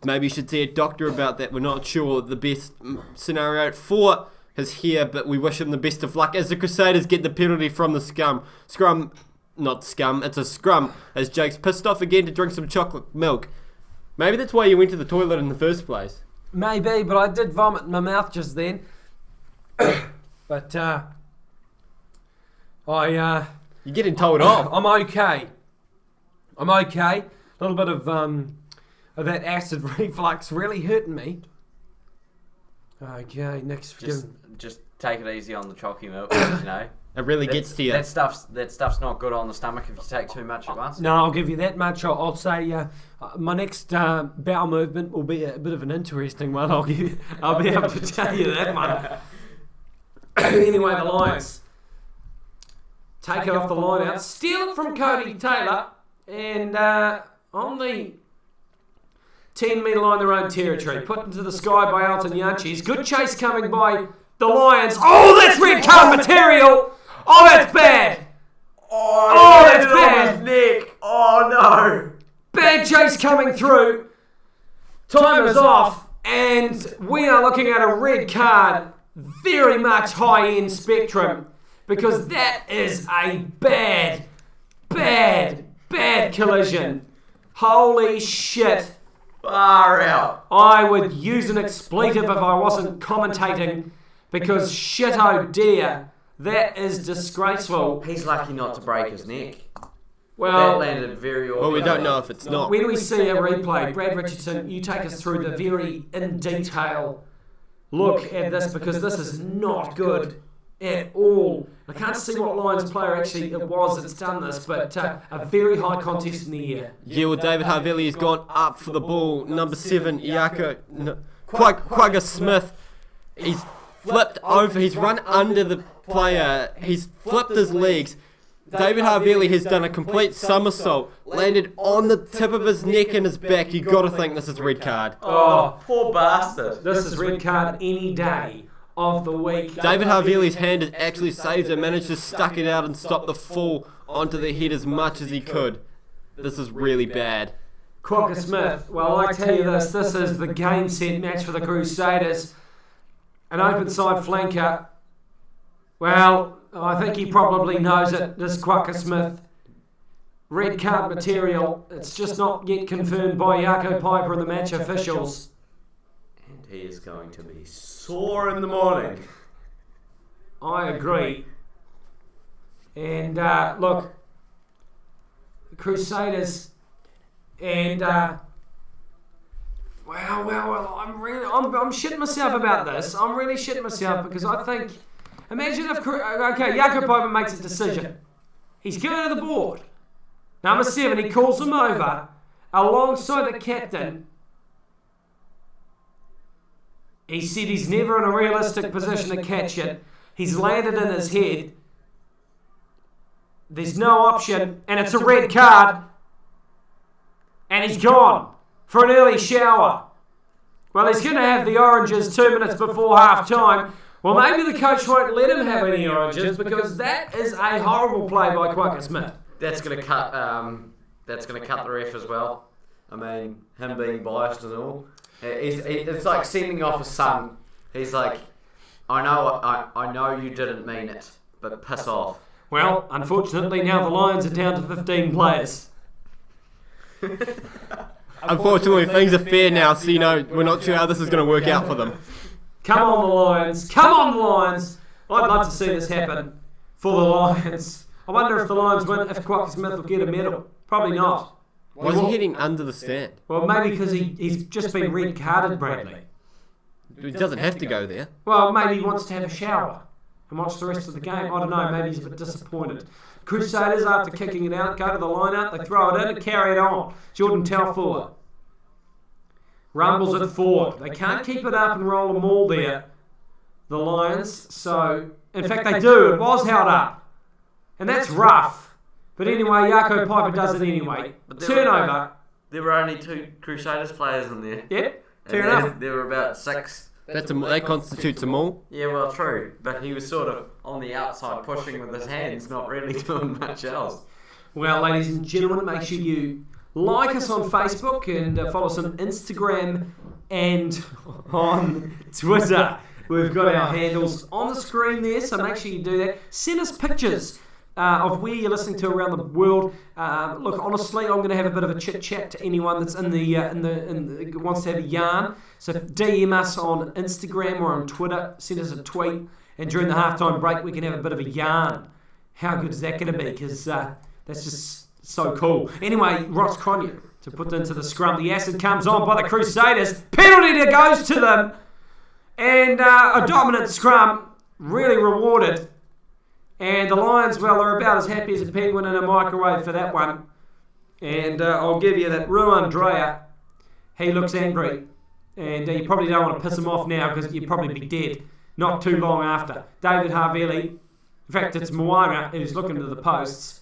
Maybe you should see a doctor about that. We're not sure the best scenario for his hair, but we wish him the best of luck as the Crusaders get the penalty from the scrum. Not scum, it's a scrum, as Jake's pissed off again to drink some chocolate milk. Maybe that's why you went to the toilet in the first place. Maybe, but I did vomit in my mouth just then. But you're getting told off. I'm okay. A little bit of that acid reflux really hurting me. Okay, next. Just take it easy on the chalky milk, It really gets to you. That stuff's not good on the stomach if you take too much at once. No, I'll give you that much. I'll say my next bowel movement will be a bit of an interesting one. I'll be able to tell you that one. Anyway, the Lions take it off the line out, steal it from Cody Taylor, and on the 10-metre line, their own territory, put into the sky by Elton Yanchis. Good chase coming by the Lions. Oh, that's red card material. Oh, that's bad. Oh, that's bad. Nick. Oh, no. Bad chase coming through. Time is off, and we are looking at a red card, very much high-end spectrum, because that is a bad collision. Holy shit. Far out. I would use an expletive if I wasn't commentating, because shit oh dear, that is disgraceful. He's lucky not to break his neck. Well, That landed very awkward. Well, we don't know if it's not. when we see a replay, Brad Richardson, you take us through the very in detail look at this, because this is not good at all. I can't see what Lions player actually it was that's done this, but a very high contest in the air. Yeah, well, David Havili has gone up for the ball. Number 7, Quagga Smith. He's flipped over. He's run under the player. He's flipped his legs. David Havili has done a complete somersault, landed on the tip of his neck and his back. You got to think this is red card. Oh, poor bastard. This is red card any day of the week. David Havili's hand has actually saved it, managed to stuck it out and stop the fall onto the head as much as he could. This is really bad. Quagga Smith, well, I tell you this is the game set match for the Crusaders. An open side flanker. Well, I think he probably knows it, this Quagga Smith. Red card material. It's just not yet confirmed by Jaco Piper and the match officials. And he is going to be sore in the morning. I agree. And look, the Crusaders, and well, I'm shitting myself about this. I'm really shitting myself because I think, imagine if Jaco Piper makes a decision. He's given to the board. Number 7, he calls him over alongside the captain. He said he's never in a realistic position to catch it. He's landed in his head. There's no option, and it's a red card. And he's gone for an early shower. Well, he's going to have the oranges 2 minutes before half time. Well, maybe the coach won't let him have any oranges because that is a horrible play by Quagga Smith. That's going to cut. That's going to cut the ref as well. I mean, him being biased and all. It's like sending off a son. He's like, I know you didn't mean it, but piss off. Well, unfortunately, now the Lions are down to 15 players. Unfortunately, things are fair now, so we're not sure how this is going to work out for them. Come on, the Lions. Come on, the Lions. I'd love to see this happen for the Lions. I wonder if the Lions win, if Quagga Smith will get a medal. Probably not. Why is he heading under the stand? Well, maybe because he's just been red carded, Bradley. He doesn't have to go there. Well, maybe he wants to have a shower and watch the rest of the game. I don't know, maybe he's a bit disappointed. Crusaders, after kicking it out, go to the line-out, they throw it in and carry it on. Jordan Telford rumbles it forward. They can't keep it up and roll them all there, the Lions. So, in fact, they do. It was held up. And that's rough. But anyway, Jaco Piper does it anyway. Turnover. There were only 2 Crusaders players in there. Yeah, fair enough. There were about 6. That constitutes them all. Yeah, well, true. But he was sort of on the outside pushing with his hands, not really doing much else. Well, ladies and gentlemen, make sure you like us on Facebook and follow us on Instagram and on Twitter. We've got our handles on the screen there, so make sure you do that. Send us pictures of where you're listening to around the world. Look, honestly, I'm going to have a bit of a chit chat to anyone that's in the wants to have a yarn. So DM us on Instagram or on Twitter. Send us a tweet, and during the halftime break, we can have a bit of a yarn. How good is that going to be? Because that's just so cool. Anyway, Ross Cronje to put into the scrum. The acid comes on by the Crusaders. Penalty that goes to them, and a dominant scrum, really rewarded. And the Lions, well, they're about as happy as a penguin in a microwave for that one. And I'll give you that Ruan Dreyer. He looks angry. And you probably don't want to piss him off now because you'd probably be dead not too long after. David Havili, in fact, it's Moira who's looking to the posts.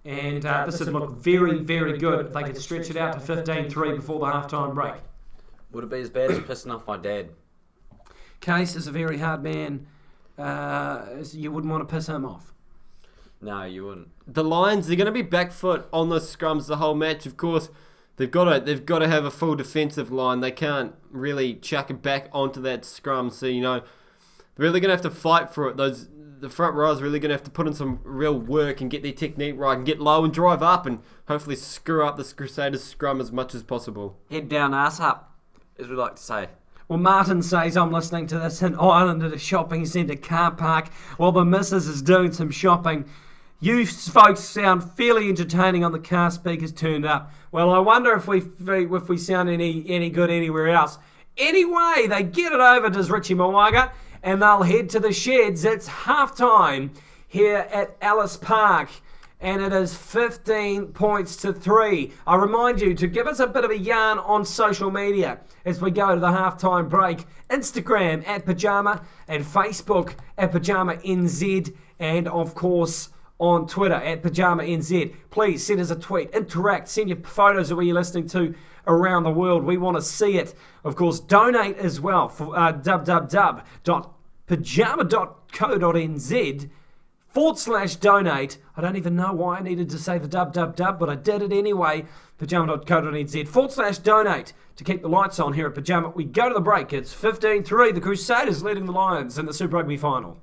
And this would look very, very good if they could stretch it out to 15-3 before the halftime break. Would it be as bad as pissing off my dad? Case is a very hard man. You wouldn't want to piss him off. No, you wouldn't. The Lions, they're going to be back foot on the scrums the whole match. Of course, they've got to have a full defensive line. They can't really chuck it back onto that scrum. So, they're really going to have to fight for it. The front row is really going to have to put in some real work and get their technique right and get low and drive up and hopefully screw up this Crusaders scrum as much as possible. Head down, ass up, as we like to say. Well, Martin says, I'm listening to this in Ireland at a shopping centre car park while the missus is doing some shopping. You folks sound fairly entertaining on the car speakers turned up. Well, I wonder if we sound any good anywhere else. Anyway, they get it over to Richie Mowaga and they'll head to the sheds. It's half-time here at Ellis Park and it is 15 points to 3. I remind you to give us a bit of a yarn on social media as we go to the half-time break. Instagram at PYJAMA and Facebook at PYJAMA NZ and, of course, on Twitter at PYJAMA NZ. Please send us a tweet, interact, send your photos of where you're listening to around the world. We want to see it. Of course, donate as well for www.pyjama.co.nz/donate. I don't even know why I needed to say the www, but I did it anyway. pyjama.co.nz/donate to keep the lights on here at PYJAMA. We go to the break. It's 15-3. The Crusaders leading the Lions in the Super Rugby Final.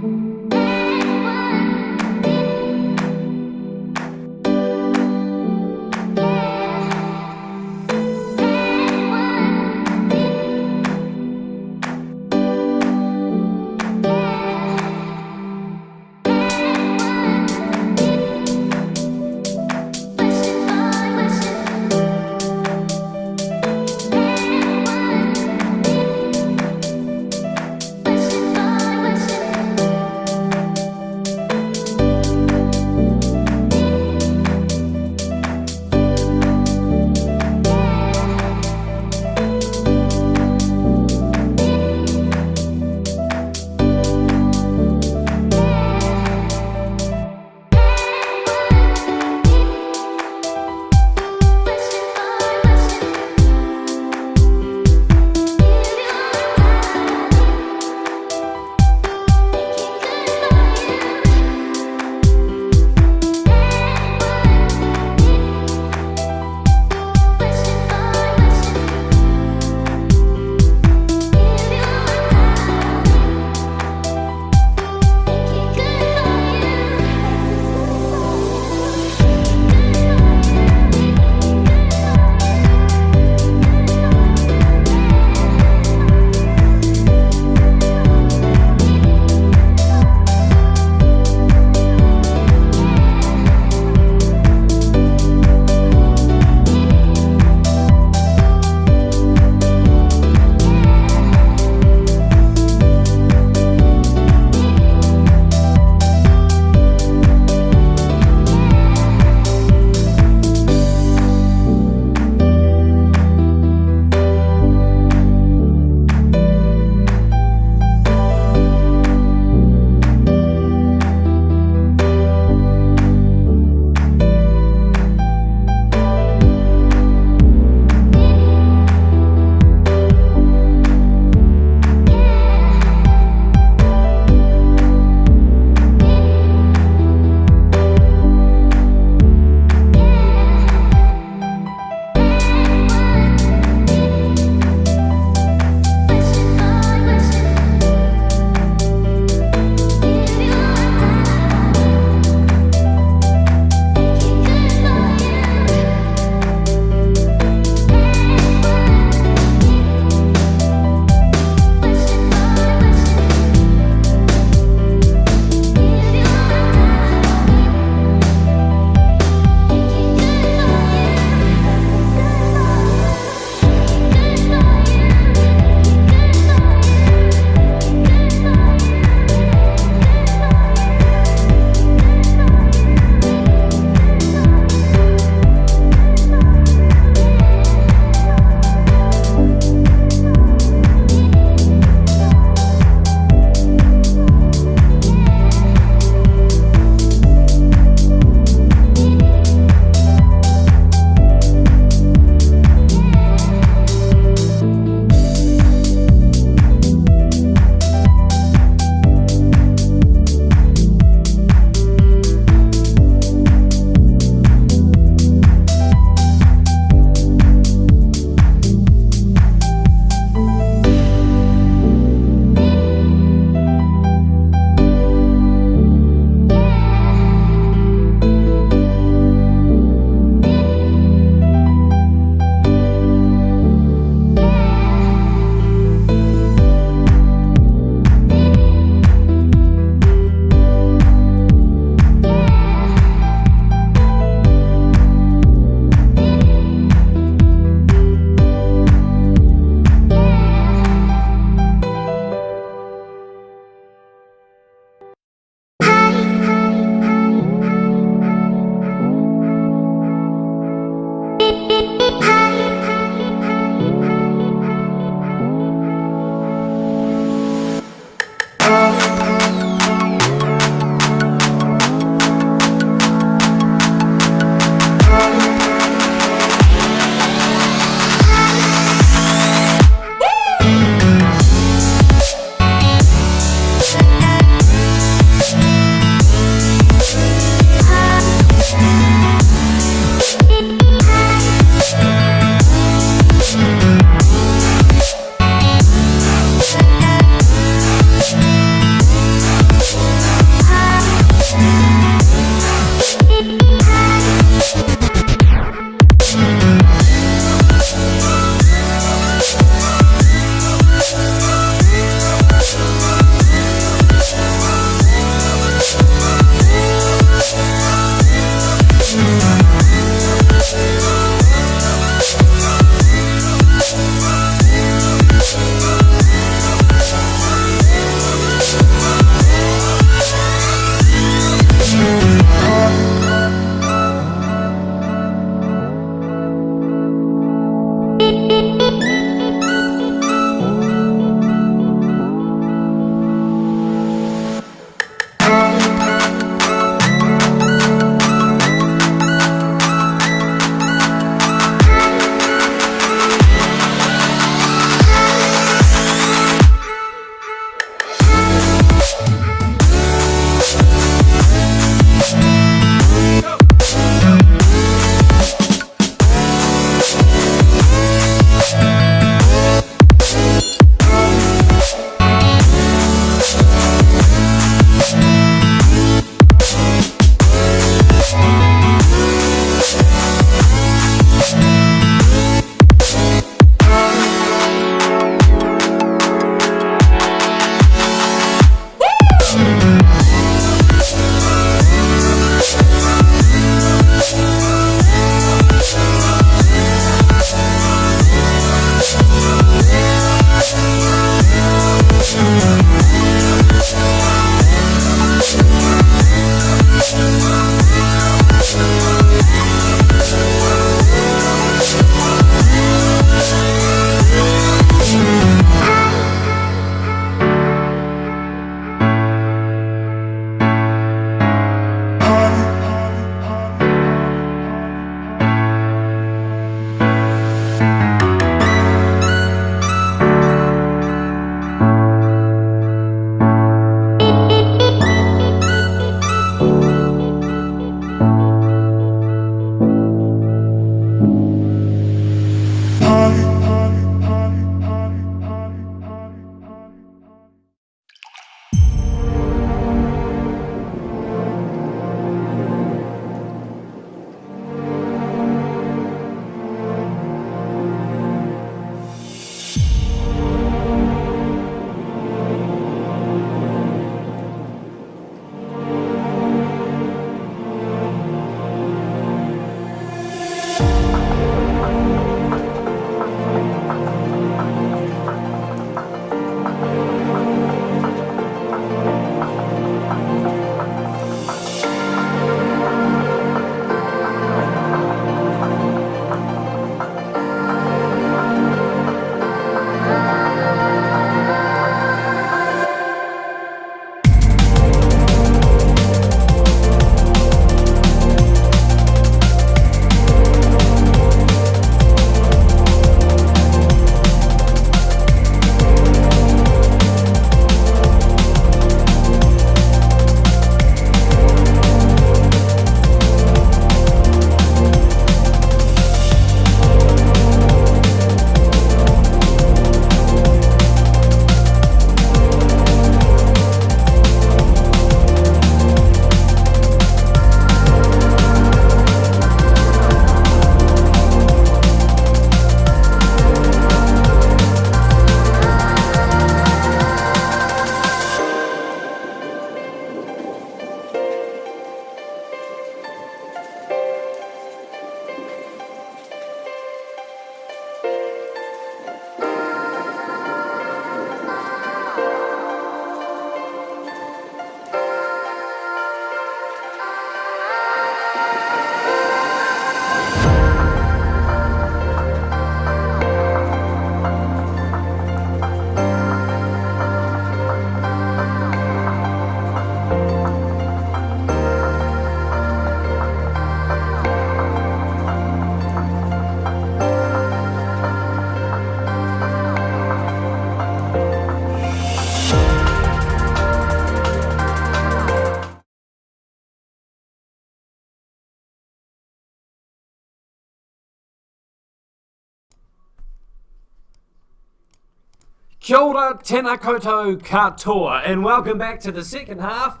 Kia ora, tēnā koutou katoa, and welcome back to the second half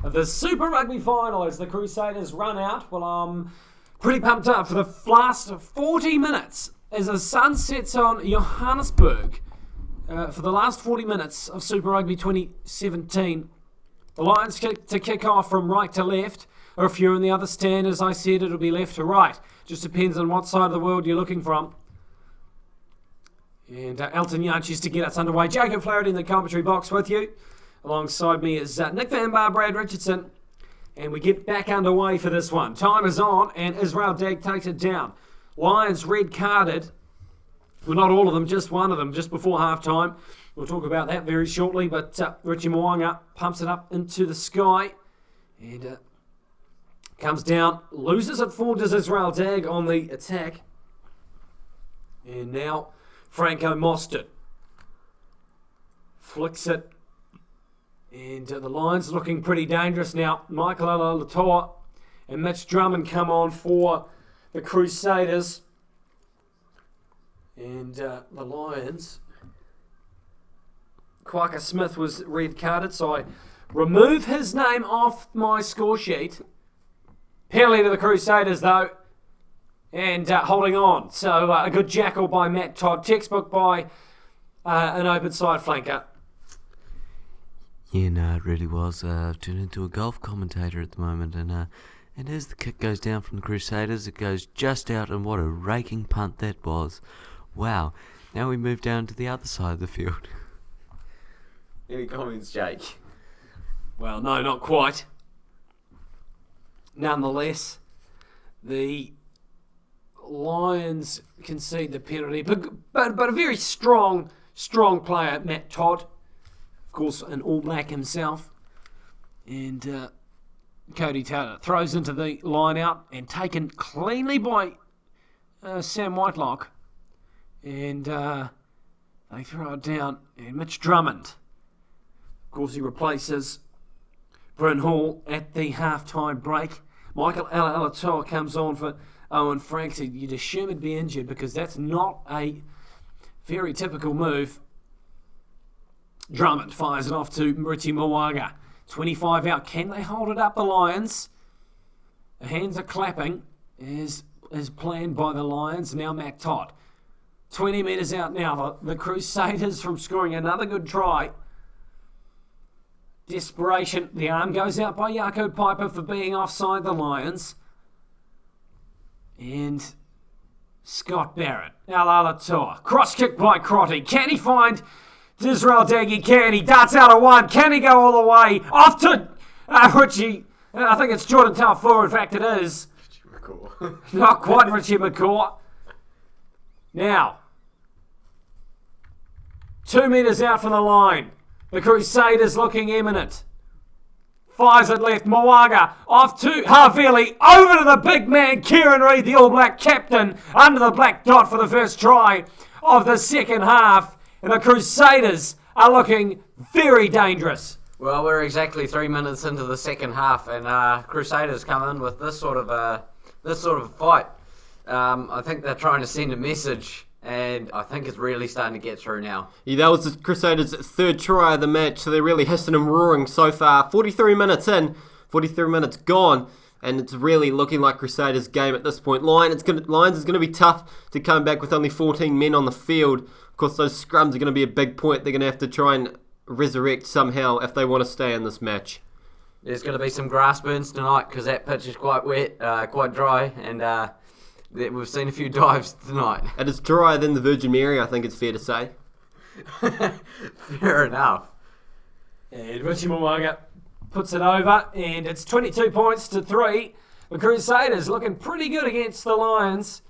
of the Super Rugby Final as the Crusaders run out. Well, I'm pretty pumped up for the last 40 minutes as the sun sets on Johannesburg. For the last 40 minutes of Super Rugby 2017, the Lions kick off from right to left, or if you're in the other stand, as I said, it'll be left to right. Just depends on what side of the world you're looking from. And Elton Yanchis to get us underway. Jacob Flaherty in the commentary box with you. Alongside me is Nick Van Bar, Brad Richardson. And we get back underway for this one. Time is on, and Israel Dagg takes it down. Lions red carded. Well, not all of them, just one of them, just before half-time. We'll talk about that very shortly, but Richie Mo'unga pumps it up into the sky. And comes down, loses it for Israel Dagg on the attack. And now Franco Mostert flicks it, and the Lions looking pretty dangerous now. Michael Alaalatoa and Mitch Drummond come on for the Crusaders, and the Lions. Quacker Smith was red carded, so I remove his name off my score sheet. Penalty to the Crusaders though. And holding on. So a good jackal by Matt Todd. Textbook by an open side flanker. Yeah, no, it really was. I've turned into a golf commentator at the moment. And as the kick goes down from the Crusaders, it goes just out. And what a raking punt that was. Wow. Now we move down to the other side of the field. Any comments, Jake? Well, no, not quite. Nonetheless, the Lions concede the penalty, but a very strong player, Matt Todd, of course, an All Black himself, and Cody Taylor throws into the line out and taken cleanly by Sam Whitelock, and they throw it down, and Mitch Drummond, of course, he replaces Bryn Hall at the half-time break. Michael Alaalatoa comes on for Owen Franks. You'd assume he'd be injured because that's not a very typical move. Drummond fires it off to Richie Mo'unga. 25 out. Can they hold it up, the Lions? The hands are clapping as planned by the Lions. Now Matt Todd. 20 metres out now. The Crusaders from scoring another good try. Desperation. The arm goes out by Jaco Piper for being offside the Lions. And Scott Barrett. Alaalatoa. Cross kick by Crotty. Can he find Israel Dagg? He can. He darts out of one. Can he go all the way? Off to Richie. I think it's Jordan Taufua. In fact, it is. Richie McCaw. Not quite Richie McCaw. Now, 2 metres out from the line. The Crusaders looking imminent. Fires it left. Mo'unga off to Havili. Over to the big man, Kieran Reid, the All Black captain, under the black dot for the first try of the second half. And the Crusaders are looking very dangerous. Well, we're exactly 3 minutes into the second half, and Crusaders come in with this sort of fight. I think they're trying to send a message, and I think it's really starting to get through now. Yeah, that was the Crusaders' third try of the match, so they're really hissing and roaring so far. 43 minutes in, 43 minutes gone, and it's really looking like Crusaders' game at this point. Lions is going to be tough to come back with only 14 men on the field. Of course, those scrums are going to be a big point. They're going to have to try and resurrect somehow if they want to stay in this match. There's going to be some grass burns tonight because that pitch is quite wet, quite dry, and we've seen a few dives tonight. And it's drier than the Virgin Mary, I think it's fair to say. Fair enough. And Richie Mo'unga puts it over, and it's 22 points to 3. The Crusaders looking pretty good against the Lions.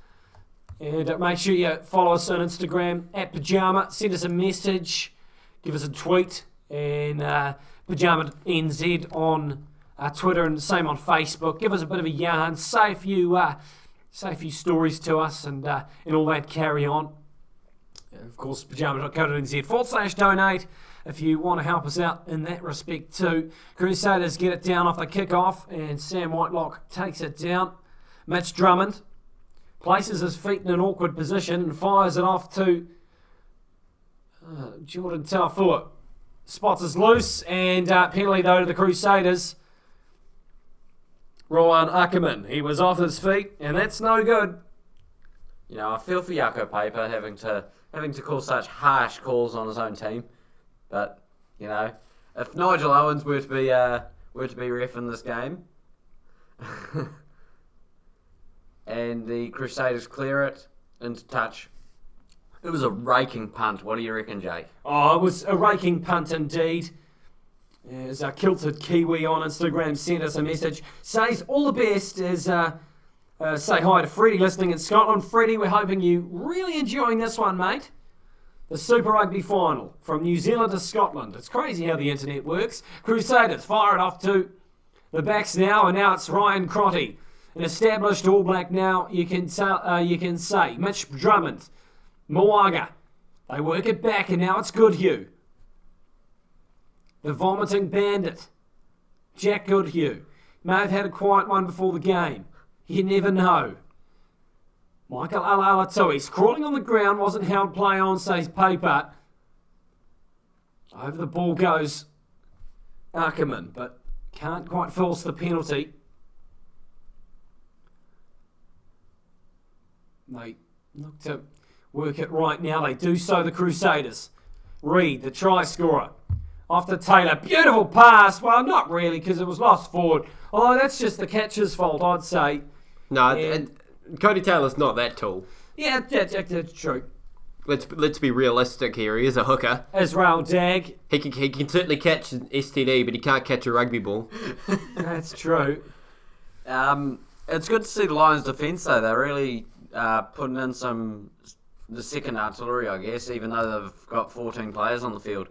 And make sure you follow us on Instagram at PYJAMA. Send us a message, give us a tweet, and PYJAMA NZ on Twitter, and the same on Facebook. Give us a bit of a yarn. Say a few stories to us, and all that carry on. And of course, pyjama.co.nz/donate if you want to help us out in that respect too. Crusaders get it down off the kickoff, and Sam Whitelock takes it down. Mitch Drummond places his feet in an awkward position and fires it off to Jordan Taufua spots us loose, and penalty though to the Crusaders. Rowan Ackerman, he was off his feet, and that's no good. You know, I feel for Jaco Paper having to call such harsh calls on his own team. But, you know, if Nigel Owens were to be ref in this game, and the Crusaders clear it into touch, it was a raking punt. What do you reckon, Jake? Oh, it was a raking punt indeed. As our kilted Kiwi on Instagram sent us a message, says all the best as say hi to Freddie listening in Scotland. Freddie, we're hoping you really enjoying this one, mate. The Super Rugby Final from New Zealand to Scotland. It's crazy how the internet works. Crusaders fire it off to the backs now, and now it's Ryan Crotty, an established All Black now. You can say Mitch Drummond, Moaga. They work it back, and now it's Goodhue. The vomiting bandit, Jack Goodhue. May have had a quiet one before the game. You never know. Michael Alaalatoi's crawling on the ground, wasn't held play on, says Paper. Over the ball goes Ackerman, but can't quite force the penalty. They look to work it right now. They do so, the Crusaders. Reed, the try scorer. Off to Taylor. Beautiful pass. Well, not really, because it was lost forward. Although that's just the catcher's fault, I'd say. No, and Cody Taylor's not that tall. Yeah, that's true. Let's be realistic here. He is a hooker. Israel Dag. He can certainly catch an STD, but he can't catch a rugby ball. That's true. It's good to see the Lions' defence, though. They're really putting in the second artillery, I guess, even though they've got 14 players on the field.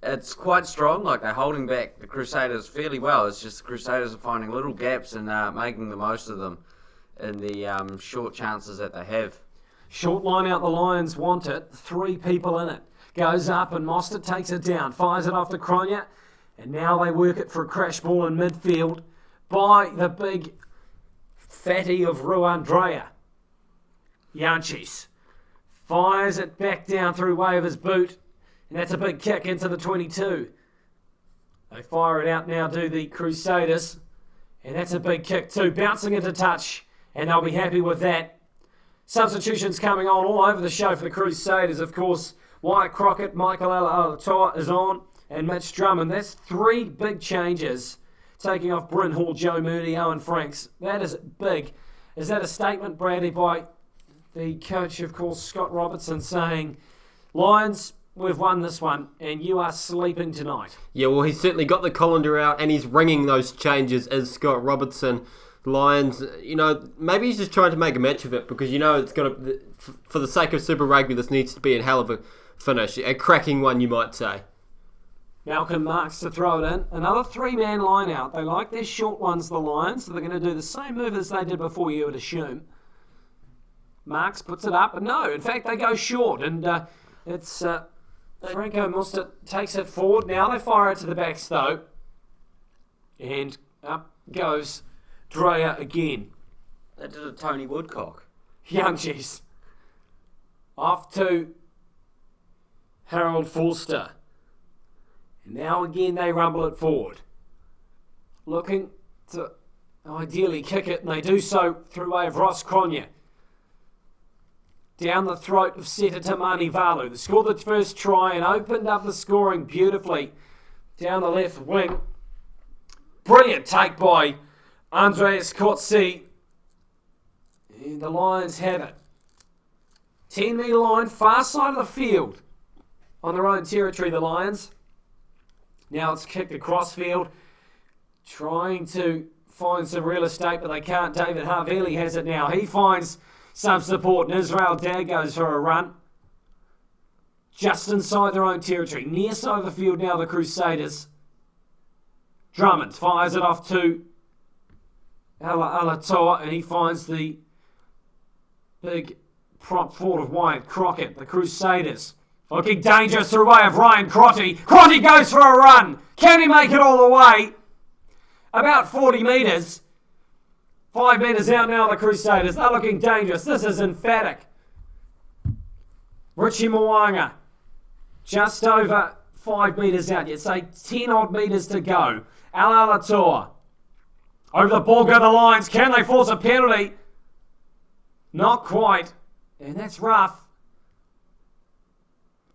It's quite strong. Like, they're holding back the Crusaders fairly well. It's just the Crusaders are finding little gaps and making the most of them in the short chances that they have. Short line out, the Lions want it. 3 people in it. Goes up and Mostert takes it down. Fires it off to Cronje. And now they work it for a crash ball in midfield by the big fatty of Ruandrea. Yanchis fires it back down through way of his boot. And that's a big kick into the 22. They fire it out now, do the Crusaders. And that's a big kick too. Bouncing into touch. And they'll be happy with that. Substitutions coming on all over the show for the Crusaders. Of course, Wyatt Crockett, Michael Alaalatoa is on. And Mitch Drummond. That's 3 big changes. Taking off Bryn Hall, Joe Moody, Owen Franks. That is big. Is that a statement, Bradley, by the coach, of course, Scott Robertson, saying, Lions, we've won this one, and you are sleeping tonight? Yeah, well, he's certainly got the colander out, and he's ringing those changes as Scott Robertson. Lions, you know, maybe he's just trying to make a match of it, because, you know, it's got to, for the sake of Super Rugby, this needs to be a hell of a finish. A cracking one, you might say. Malcolm Marks to throw it in. Another 3-man line out. They like their short ones, the Lions, so they're going to do the same move as they did before, you would assume. Marks puts it up, and no, in fact, they go short, and it's Franco Mostert takes it forward. Now they fire it to the backs, though, and up goes Dreyer again. They did a Tony Woodcock. Youngchies. Off to Harold Forster. And now again they rumble it forward. Looking to ideally kick it, and they do so through way of Ross Cronje. Down the throat of Seta Tamani Valu. They scored the first try and opened up the scoring beautifully. Down the left wing. Brilliant take by Andreas Kotze. And the Lions have it. 10-metre line, far side of the field. On their own territory, the Lions. Now it's kicked across field. Trying to find some real estate, but they can't. David Harveli has it now. He finds some support, and Israel Dag goes for a run. Just inside their own territory. Near side of the field now, the Crusaders. Drummond fires it off to Alaalatoa, and he finds the big prop forward of Wyatt Crockett. The Crusaders looking dangerous through way of Ryan Crotty. Crotty goes for a run. Can he make it all the way? About 40 metres. 5 metres out now, the Crusaders. They're looking dangerous. This is emphatic. Richie Moanga, just over 5 metres out. You'd say 10 odd metres to go. Ala Latour. Over the ball go the Lions. Can they force a penalty? Not quite. And that's rough.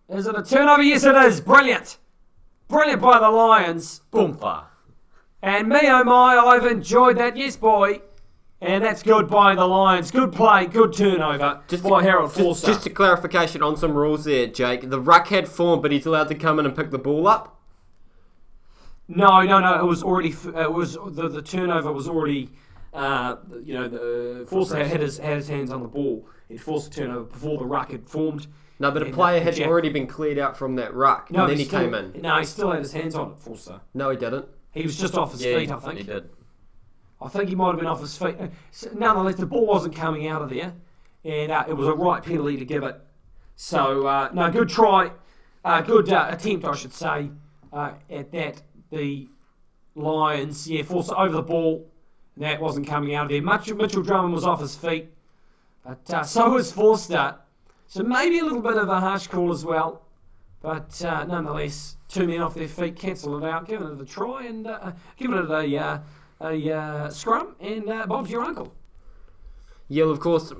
Is it a turnover? Yes, it is. Brilliant. Brilliant by the Lions. Boomfa. And me, oh my, I've enjoyed that. Yes, boy. And that's good by the Lions. Good play, good turnover by Harold Forster. Just a clarification on some rules there, Jake. The ruck had form, but he's allowed to come in and pick the ball up? No. It was already. It was the turnover was already. The Forster had his hands on the ball. He'd forced the turnover before the ruck had formed. No, but a player had already been cleared out from that ruck, and then he came in. No, he still had his hands on it, Forster. No, he didn't. He was just off his feet, I think. He did. I think he might have been off his feet. Nonetheless, the ball wasn't coming out of there, and it was a right penalty to give it. So, no, good try. Good attempt, I should say, at that. The Lions, Forster over the ball. That wasn't coming out of there. Mitchell Drummond was off his feet. But so was Forster. So maybe a little bit of a harsh call as well. But nonetheless, 2 men off their feet, cancel it out, giving it a try and giving it a scrum, and Bob's your uncle. Yeah, of course,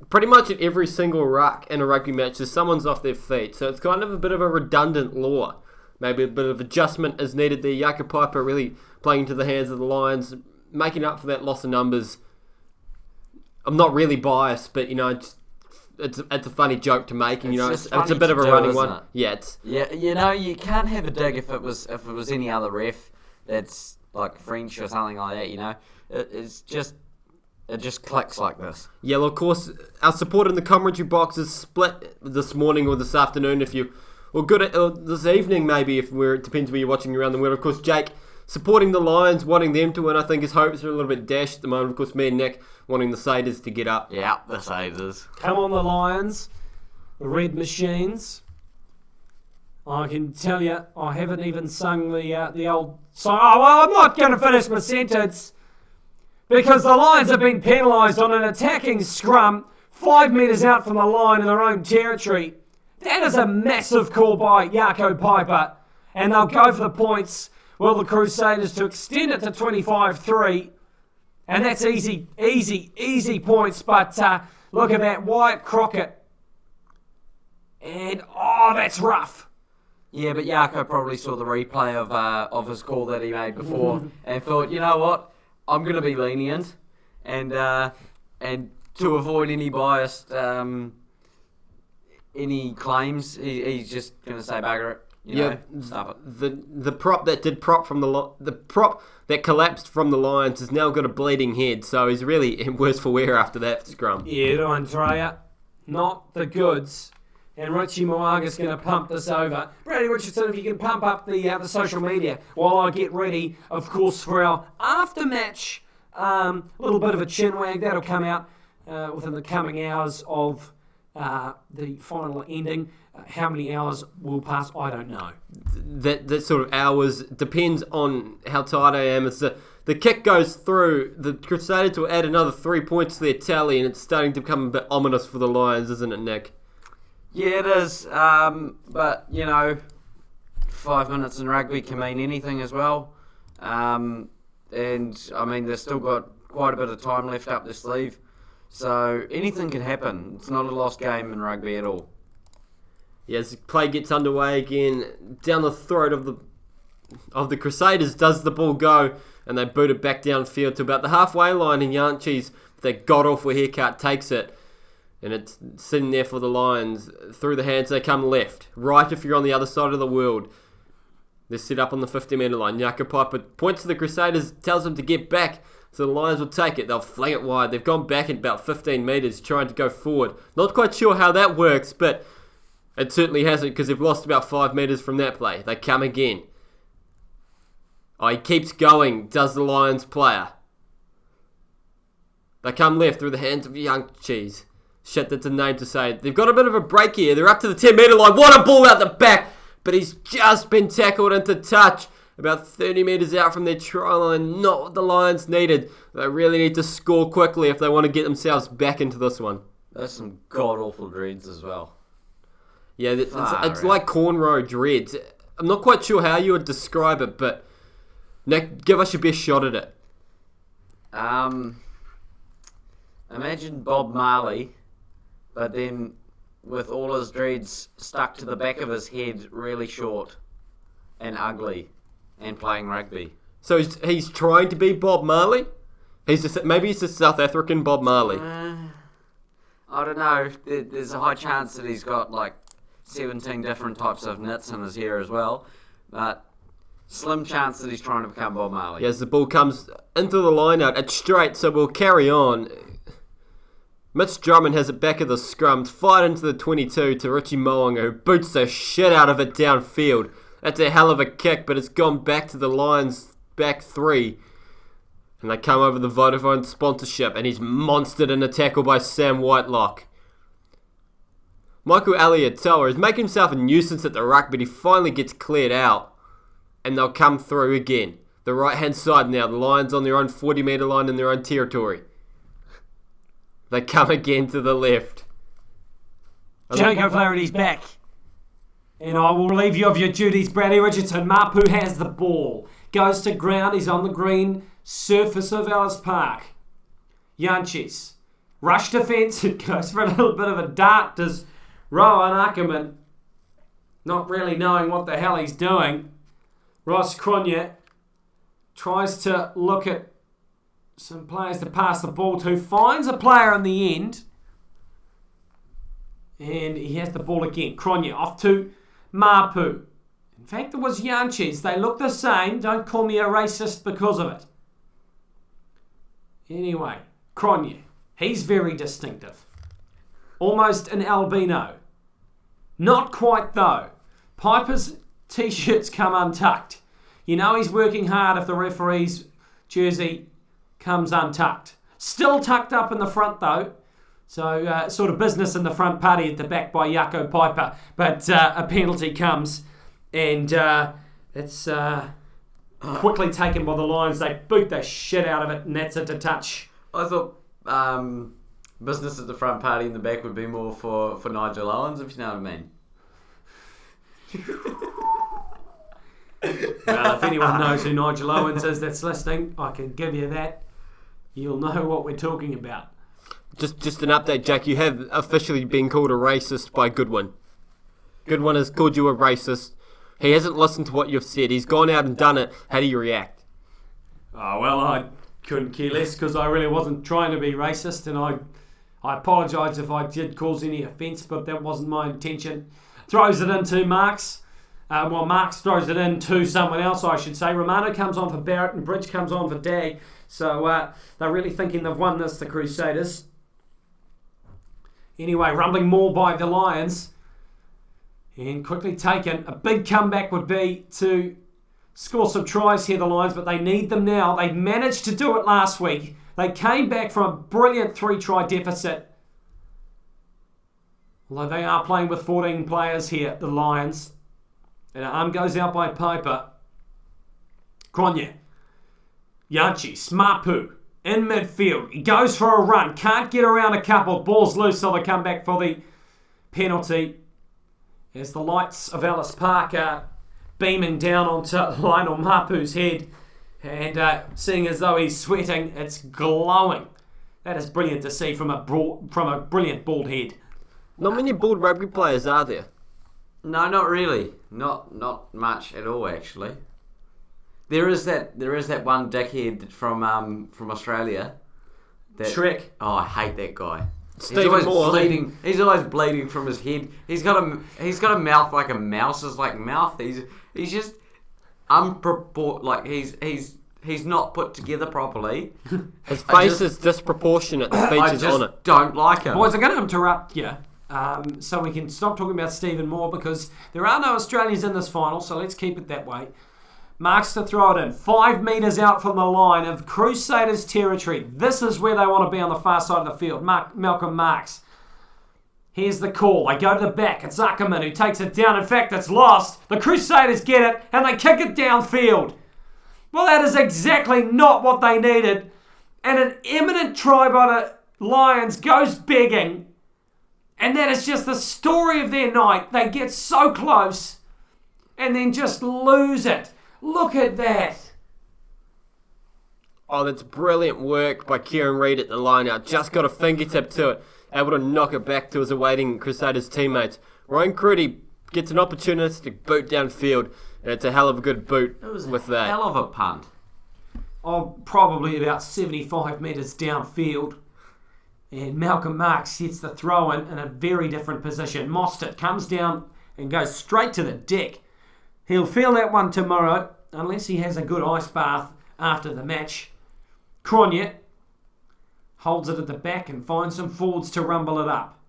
pretty much at every single ruck in a rugby match, there's someone's off their feet. So it's kind of a bit of a redundant law. Maybe a bit of adjustment is needed there. Yaka Piper really playing into the hands of the Lions, making up for that loss of numbers. I'm not really biased, but it's a funny joke to make, and it's a bit of a running one. Yeah, you can't have a dig if it was any other ref that's like French or something like that. It just clicks like this. Yeah, well, of course, our support in the commentary box is split this morning or this afternoon. This evening maybe, it depends where you're watching around the world. Of course, Jake supporting the Lions, wanting them to win. I think his hopes are a little bit dashed at the moment. Of course, me and Nick wanting the Crusaders to get up. Yeah, the Crusaders. Come on, the Lions, the Red Machines. I can tell you, I haven't even sung the old song. Oh, well, I'm not going to finish my sentence because the Lions have been penalised on an attacking scrum 5 metres out from the line in their own territory. That is a massive call by Jaco Piper, and they'll go for the points. Well, the Crusaders to extend it to 25-3, and that's easy points. But look at that, Wyatt Crockett, and that's rough. Yeah, but Jaco probably saw the replay of his call that he made before and thought, you know what, I'm going to be lenient, and to avoid any biased any claims, he's just going to say bugger it. Stuff it. The prop that collapsed from the Lions has now got a bleeding head, so he's really in worse for wear after that scrum. Yeah, Andrea, not the goods. And Richie Moaga's going to pump this over. Brady Richardson, if you can pump up the social media while I get ready, of course, for our after-match little bit of a chinwag. That'll come out within the coming hours of the final ending. How many hours will pass, I don't know. That sort of hours depends on how tired I am. It's the kick goes through. The Crusaders will add another 3 points to their tally, and it's starting to become a bit ominous for the Lions, isn't it, Nick? Yeah, it is. But, 5 minutes in rugby can mean anything as well. And, I mean, they've still got quite a bit of time left up their sleeve. So anything can happen. It's not a lost game in rugby at all. Yeah, as the play gets underway again, down the throat of the Crusaders does the ball go, and they boot it back downfield to about the halfway line, and Yanchi's, that god-awful haircut, takes it. And it's sitting there for the Lions. Through the hands, they come left. Right if you're on the other side of the world. They're set up on the 50-metre line. Jaco Piper points to the Crusaders, tells them to get back, so the Lions will take it. They'll fling it wide. They've gone back at about 15 metres, trying to go forward. Not quite sure how that works, but it certainly hasn't, because they've lost about 5 metres from that play. They come again. He keeps going, does the Lions player. They come left through the hands of Young Cheese. Shit, that's a name to say. They've got a bit of a break here. They're up to the 10-metre line. What a ball out the back! But he's just been tackled into touch. About 30 metres out from their try line. Not what the Lions needed. They really need to score quickly if they want to get themselves back into this one. There's some god-awful dreads as well. Yeah, it's like cornrow dreads. I'm not quite sure how you would describe it, but Nick, give us your best shot at it. Imagine Bob Marley, but then with all his dreads stuck to the back of his head, really short and ugly, and playing rugby. So he's trying to be Bob Marley? Maybe he's a South African Bob Marley. I don't know. There's a high chance that he's got like 17 different types of knits in his hair as well, but slim chance that he's trying to become Bob Marley. As the ball comes into the line out, it's straight, so we'll carry on. Mitch Drummond has it back of the scrum, fired into the 22 to Richie Moanga, who boots the shit out of it downfield. That's a hell of a kick, but it's gone back to the Lions' back three. And they come over the Vodafone sponsorship, and he's monstered in a tackle by Sam Whitelock. Michael Aliatoa is making himself a nuisance at the ruck, but he finally gets cleared out. And they'll come through again. The right-hand side now, the Lions on their own 40-metre line in their own territory. They come again to the left. Janko Flaherty's back. And I will relieve you of your duties, Bradley Richardson. Mapu has the ball. Goes to ground. He's on the green surface of Ellis Park. Yanchis. Rush defence. It goes for a little bit of a dart. Does Rowan Ackerman, not really knowing what the hell he's doing. Ross Cronje tries to look at some players to pass the ball to. Finds a player in the end. And he has the ball again. Cronje off to Mapu. In fact, it was Yanchis. They look the same. Don't call me a racist because of it. Anyway, Cronje. He's very distinctive. Almost an albino. Not quite though. Piper's t-shirts come untucked. You know he's working hard if the referee's jersey comes untucked. Still tucked up in the front though. So sort of business in the front, party at the back by Jaco Piper. But a penalty comes and it's quickly taken by the Lions. They boot the shit out of it and that's it to touch. I thought business at the front, party in the back would be more for Nigel Owens, if you know what I mean. Well, if anyone knows who Nigel Owens is that's listening, I can give you that. You'll know what we're talking about. Just an update, Jack. You have officially been called a racist by Goodwin. Goodwin has called you a racist. He hasn't listened to what you've said. He's gone out and done it. How do you react? Oh, well, I couldn't care less because I really wasn't trying to be racist, and I apologise if I did cause any offence, but that wasn't my intention. Throws it into Marks. Marks throws it in to someone else, I should say. Romano comes on for Barrett and Bridge comes on for Dag. So they're really thinking they've won this, the Crusaders. Anyway, rumbling more by the Lions. And quickly taken. A big comeback would be to score some tries here, the Lions, but they need them now. They managed to do it last week. They came back from a brilliant 3-try deficit. Although they are playing with 14 players here, the Lions. And an arm goes out by Piper. Cronje. Yanchis. Mapu. In midfield. He goes for a run. Can't get around a couple. Ball's loose, so they come back for the penalty. As the lights of Ellis Park are beaming down onto Lionel Mapu's head. And seeing as though he's sweating, it's glowing. That is brilliant to see from a brilliant bald head. Not many bald rugby players, are there? No, not really. Not much at all, actually. There is that one dickhead from Australia. Shrek. Oh, I hate that guy. Stephen He's always Moore. bleeding. He's always bleeding from his head. He's got a mouth like a mouse's mouth. He's just like he's not put together properly. His face is disproportionate. The features on it. Don't like him. Boys, I'm going to interrupt you so we can stop talking about Stephen Moore because there are no Australians in this final, so let's keep it that way. Marks to throw it in. 5 metres out from the line of Crusaders territory. This is where they want to be on the far side of the field. Malcolm Marks. Here's the call. They go to the back. It's Ackerman who takes it down. In fact, it's lost. The Crusaders get it and they kick it downfield. Well, that is exactly not what they needed. And an imminent try by the Lions goes begging. And that is just the story of their night. They get so close and then just lose it. Look at that. Oh, that's brilliant work by Kieran Reid at the line out. Just got a fingertip to it. Able to knock it back to his awaiting Crusaders teammates. Ryan Cruddy gets an opportunistic boot downfield. And it's a hell of a good boot It was with a that. hell of a punt. Oh, probably about 75 metres downfield. And Malcolm Marks hits the throw in a very different position. Mostert comes down and goes straight to the deck. He'll feel that one tomorrow, unless he has a good ice bath after the match. Cronje holds it at the back and finds some forwards to rumble it up.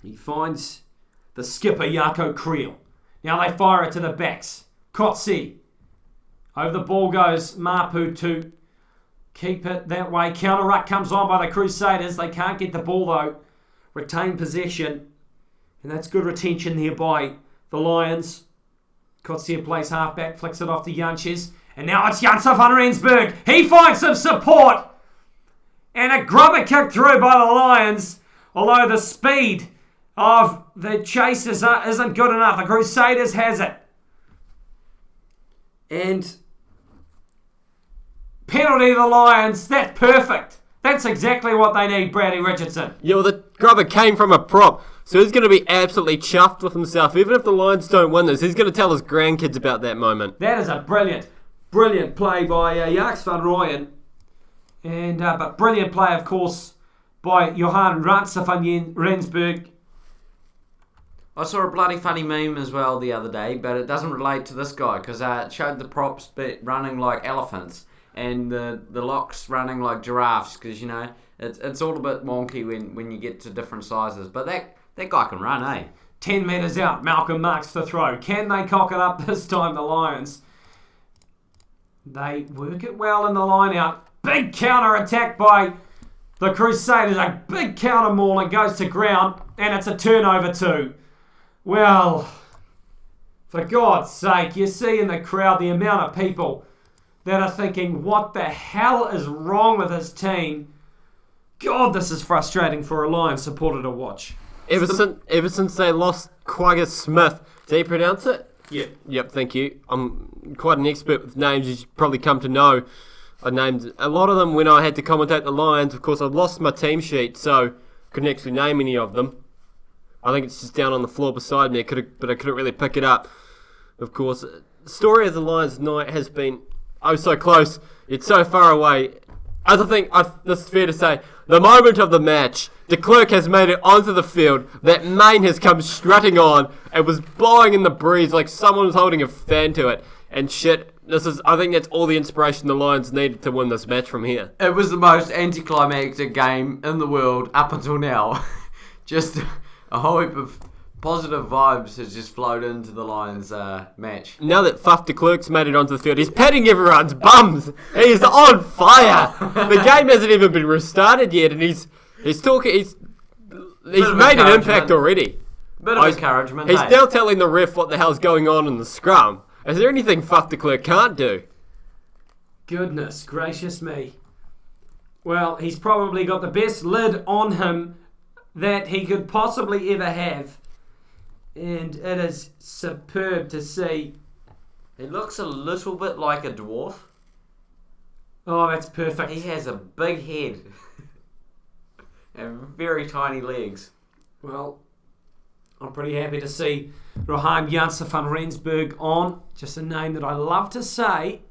He finds the skipper, Jaco Creel. Now they fire it to the backs. Kotze. Over the ball goes Mapu to keep it that way. Counter ruck comes on by the Crusaders. They can't get the ball though. Retain possession. And that's good retention there by the Lions. Kotze plays halfback, flicks it off to Janches. And now it's Janssen van Rensburg. He finds some support. And a grubber kick through by the Lions. Although the speed of the chasers isn't good enough. The Crusaders has it. And penalty to the Lions. That's perfect. That's exactly what they need, Brady Richardson. Yeah, well, the grubber came from a prop. So he's going to be absolutely chuffed with himself. Even if the Lions don't win this, he's going to tell his grandkids about that moment. That is a brilliant play by Jaaks van Rooyen. And but brilliant play, of course, by Johan Rantse van Rensburg. I saw a bloody funny meme as well the other day, but it doesn't relate to this guy because it showed the props running like elephants and the locks running like giraffes because, you know, it's all a bit wonky when you get to different sizes. But that guy can run, eh? 10 metres out, Malcolm Marks the throw. Can they cock it up this time, the Lions? They work it well in the line out. Big counter attack by the Crusaders. A big counter maul and goes to ground, and it's a turnover too. Well, for God's sake, you see in the crowd the amount of people that are thinking, what the hell is wrong with this team? God, this is frustrating for a Lions supporter to watch. Ever since they lost Quagga Smith, did you pronounce it? Yeah. Yep, thank you. I'm quite an expert with names, as you've probably come to know. I named a lot of them when I had to commentate the Lions. Of course, I've lost my team sheet, so couldn't actually name any of them. I think it's just down on the floor beside me, but I couldn't really pick it up. Of course, the story of the Lions night has been oh so close, it's so far away. As I think this is fair to say, the moment of the match, de Klerk has made it onto the field, that mane has come strutting on, it was blowing in the breeze like someone was holding a fan to it, and shit, I think that's all the inspiration the Lions needed to win this match from here. It was the most anticlimactic game in the world up until now. Just a whole heap of positive vibes has just flowed into the Lions match. Now that Fuff de Klerk's made it onto the field, he's patting everyone's bums. He's on fire. The game hasn't even been restarted yet, and he's talking. He's made an impact already. Bit of encouragement. He's now telling the ref what the hell's going on in the scrum. Is there anything Fuff de Klerk can't do? Goodness gracious me. Well, he's probably got the best lid on him that he could possibly ever have. And it is superb to see. He looks a little bit like a dwarf. Oh, that's perfect. He has a big head and very tiny legs. Well, I'm pretty happy to see Johan Janssen van Rensburg on. Just a name that I love to say.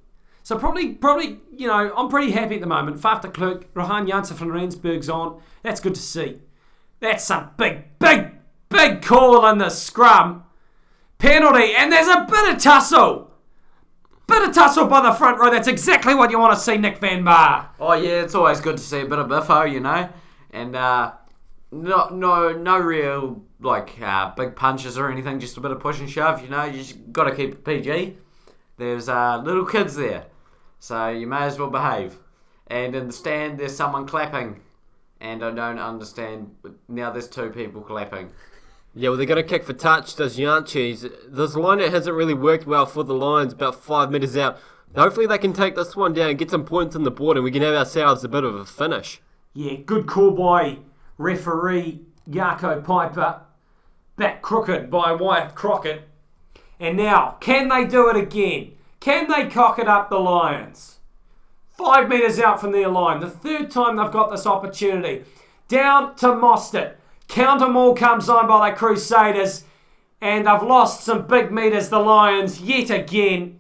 So probably, you know, I'm pretty happy at the moment. Fuff de Klerk, Johan Janssen van Rensburg's on. That's good to see. That's a big call in the scrum. Penalty, and there's a bit of tussle. Bit of tussle by the front row. That's exactly what you want to see, Nick Van Bar. Oh yeah, it's always good to see a bit of biffo, you know. And no real big punches or anything. Just a bit of push and shove, you know. You just got to keep it PG. There's little kids there, so you may as well behave. And in the stand, there's someone clapping. And I don't understand. Now there's two people clapping. Yeah, well, they're going to kick for touch, does Janches. This line hasn't really worked well for the Lions, about 5 metres out. Hopefully they can take this one down, get some points on the board, and we can have ourselves a bit of a finish. Yeah, good call by referee Yarko Piper back crooked by Wyatt Crockett. And now, can they do it again? Can they cock it up the Lions? 5 metres out from their line. The third time they've got this opportunity. Down to Mostert. Counter maul comes on by the Crusaders. And they've lost some big metres, the Lions, yet again.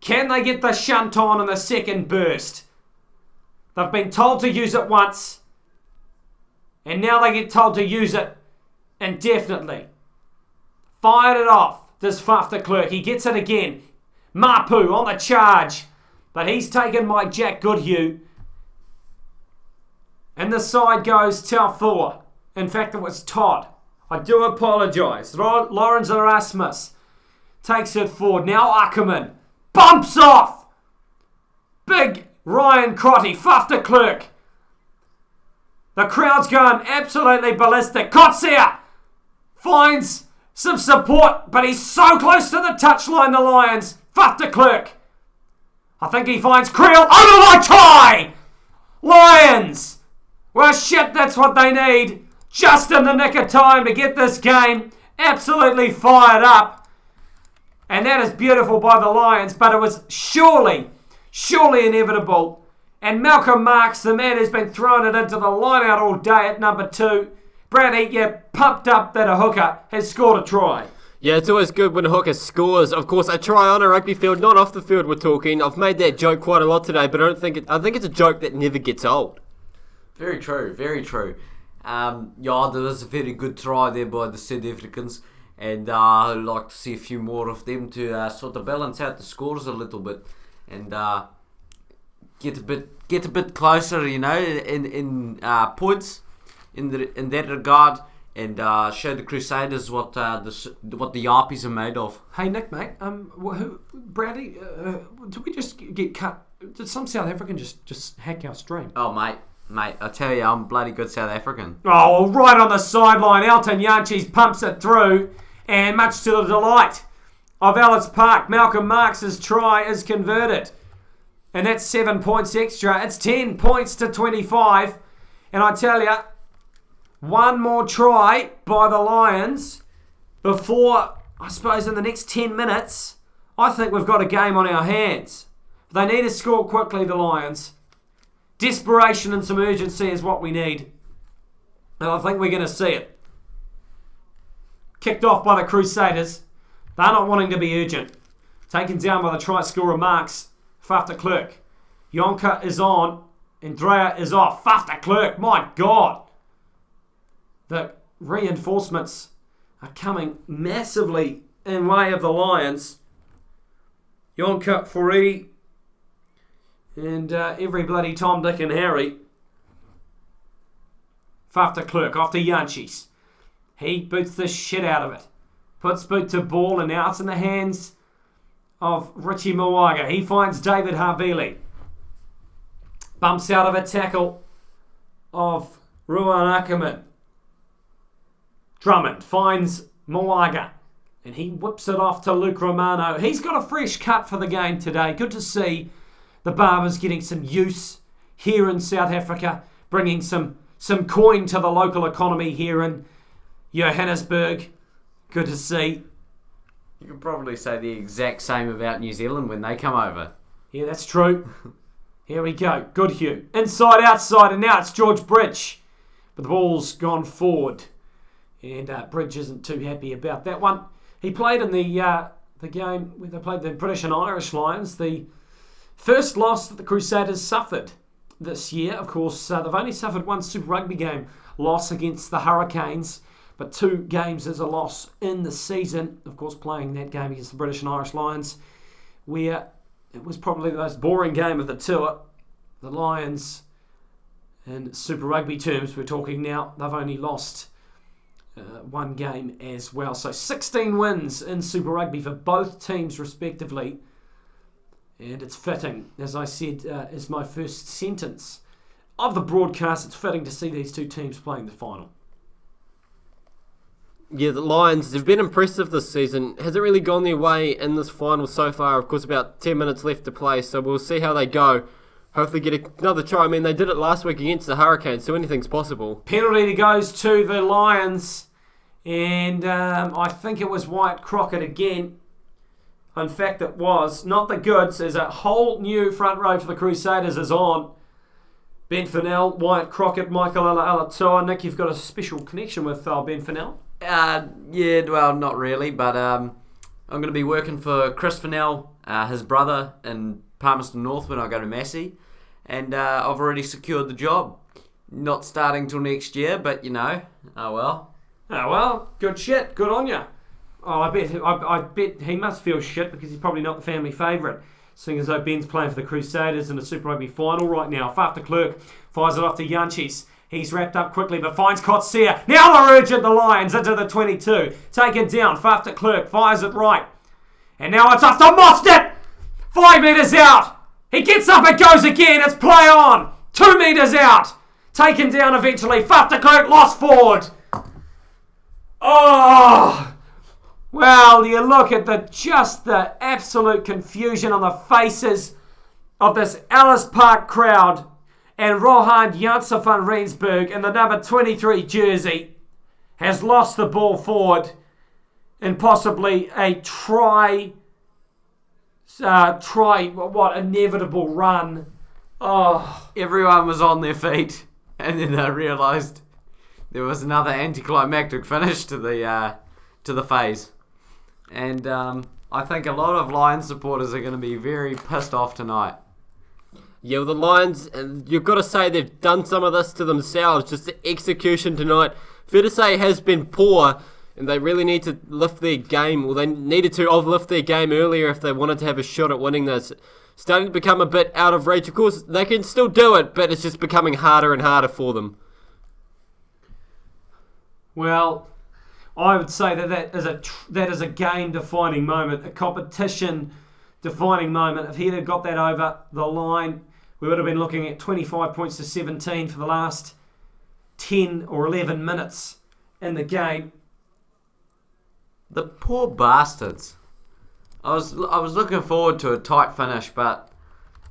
Can they get the shunt on in the second burst? They've been told to use it once. And now they get told to use it indefinitely. Fired it off. Does Faf de Klerk. He gets it again. Mapu on the charge. But he's taken by Jack Goodhue. And the side goes Taufua. In fact, it was Todd. I do apologise. Lawrence Erasmus takes it forward. Now Ackerman bumps off. Big Ryan Crotty. Faf de Klerk. The crowd's going absolutely ballistic. Kotsia finds some support, but he's so close to the touchline, the Lions. Faf de Klerk. I think he finds Creel. Over my tie! Lions! Well, shit, that's what they need. Just in the nick of time to get this game absolutely fired up. And that is beautiful by the Lions, but it was surely inevitable. And Malcolm Marks, the man who's been throwing it into the line out all day at number 2. Brady, you pumped up that a hooker has scored a try. Yeah, it's always good when a hooker scores. Of course, a try on a rugby field, not off the field we're talking. I've made that joke quite a lot today, but I think it's a joke that never gets old. Very true, very true. Yeah, there was a very good try there by the South Africans, and I'd like to see a few more of them to sort of balance out the scores a little bit, and get a bit closer, you know, in points in that regard, and show the Crusaders what the Yarpies are made of. Hey Nick, mate, Brady, did we just get cut? Did some South African just hack our stream? Oh mate, I tell you, I'm bloody good South African. Oh, well, right on the sideline, Elton Yanchis pumps it through, and much to the delight of Ellis Park, Malcolm Marks' try is converted. And that's 7 points extra. It's 10 points to 25. And I tell you, one more try by the Lions before, I suppose, in the next 10 minutes, I think we've got a game on our hands. They need to score quickly, the Lions. Desperation and some urgency is what we need. And I think we're going to see it. Kicked off by the Crusaders. They're not wanting to be urgent. Taken down by the try scorer Marks. Faf de Klerk. Jonker is on. And Dreyer is off. Faf de Klerk. My God. The reinforcements are coming massively in way of the Lions. Jonker, Fourie. And every bloody Tom, Dick and Harry. Faf de Klerk off to Yanchis. He boots the shit out of it. Puts boot to ball, and now it's in the hands of Richie Mowaga. He finds David Havili. Bumps out of a tackle of Ruan Ackerman. Drummond finds Mowaga. And he whips it off to Luke Romano. He's got a fresh cut for the game today. Good to see the Barbers getting some use here in South Africa. Bringing some coin to the local economy here in Johannesburg. Good to see. You could probably say the exact same about New Zealand when they come over. Yeah, that's true. Here we go. Goodhue. Inside, outside, and now it's George Bridge. But the ball's gone forward. And Bridge isn't too happy about that one. He played in the game where they played the British and Irish Lions. The first loss that the Crusaders suffered this year. Of course, they've only suffered one Super Rugby game loss against the Hurricanes. But 2 games as a loss in the season. Of course, playing that game against the British and Irish Lions, where it was probably the most boring game of the tour. The Lions, in Super Rugby terms, we're talking now, they've only lost 1 game as well. So 16 wins in Super Rugby for both teams respectively. And it's fitting, as I said, is my first sentence of the broadcast. It's fitting to see these 2 teams playing the final. Yeah, the Lions, they've been impressive this season. Hasn't really gone their way in this final so far. Of course, about 10 minutes left to play, so we'll see how they go. hopefully get another try. I mean, they did it last week against the Hurricanes, so anything's possible. Penalty goes to the Lions. And I think it was Wyatt Crockett again. In fact, it was. Not the goods. There's a whole new front row for the Crusaders is on. Ben Fennell, Wyatt Crockett, Michael Alatoa. Nick, you've got a special connection with Ben Fennell? Yeah, well, not really, but I'm going to be working for Chris Fennell, his brother, in Palmerston North when I go to Massey. And I've already secured the job. Not starting till next year, but oh well. Oh, well, good shit. Good on you. Oh, I bet he must feel shit because he's probably not the family favourite. Seeing as though Ben's playing for the Crusaders in the Super Rugby Final right now. Faf de Klerk fires it off to Janchis. He's wrapped up quickly but finds Kotsia. Now they're urgent the Lions into the 22. Taken down. Faf de Klerk fires it right. And now it's off to Mostert. 5 metres out. He gets up and goes again. It's play on. 2 metres out. Taken down eventually. Faf de Klerk lost forward. Oh, well, you look at the absolute confusion on the faces of this Ellis Park crowd, and Rohan Janse van Rensburg in the number 23 jersey has lost the ball forward in possibly a inevitable run. Oh, everyone was on their feet, and then they realised there was another anticlimactic finish to the phase. And I think a lot of Lions supporters are going to be very pissed off tonight. Yeah, well, the Lions, you've got to say they've done some of this to themselves. Just the execution tonight, fair to say, has been poor, and they really need to lift their game. Well, they needed to lift their game earlier if they wanted to have a shot at winning this. Starting to become a bit out of reach. Of course, they can still do it, but it's just becoming harder and harder for them. well, I would say that is a game-defining moment, a competition-defining moment. If he'd have got that over the line, we would have been looking at 25 points to 17 for the last 10 or 11 minutes in the game. The poor bastards. I was looking forward to a tight finish, but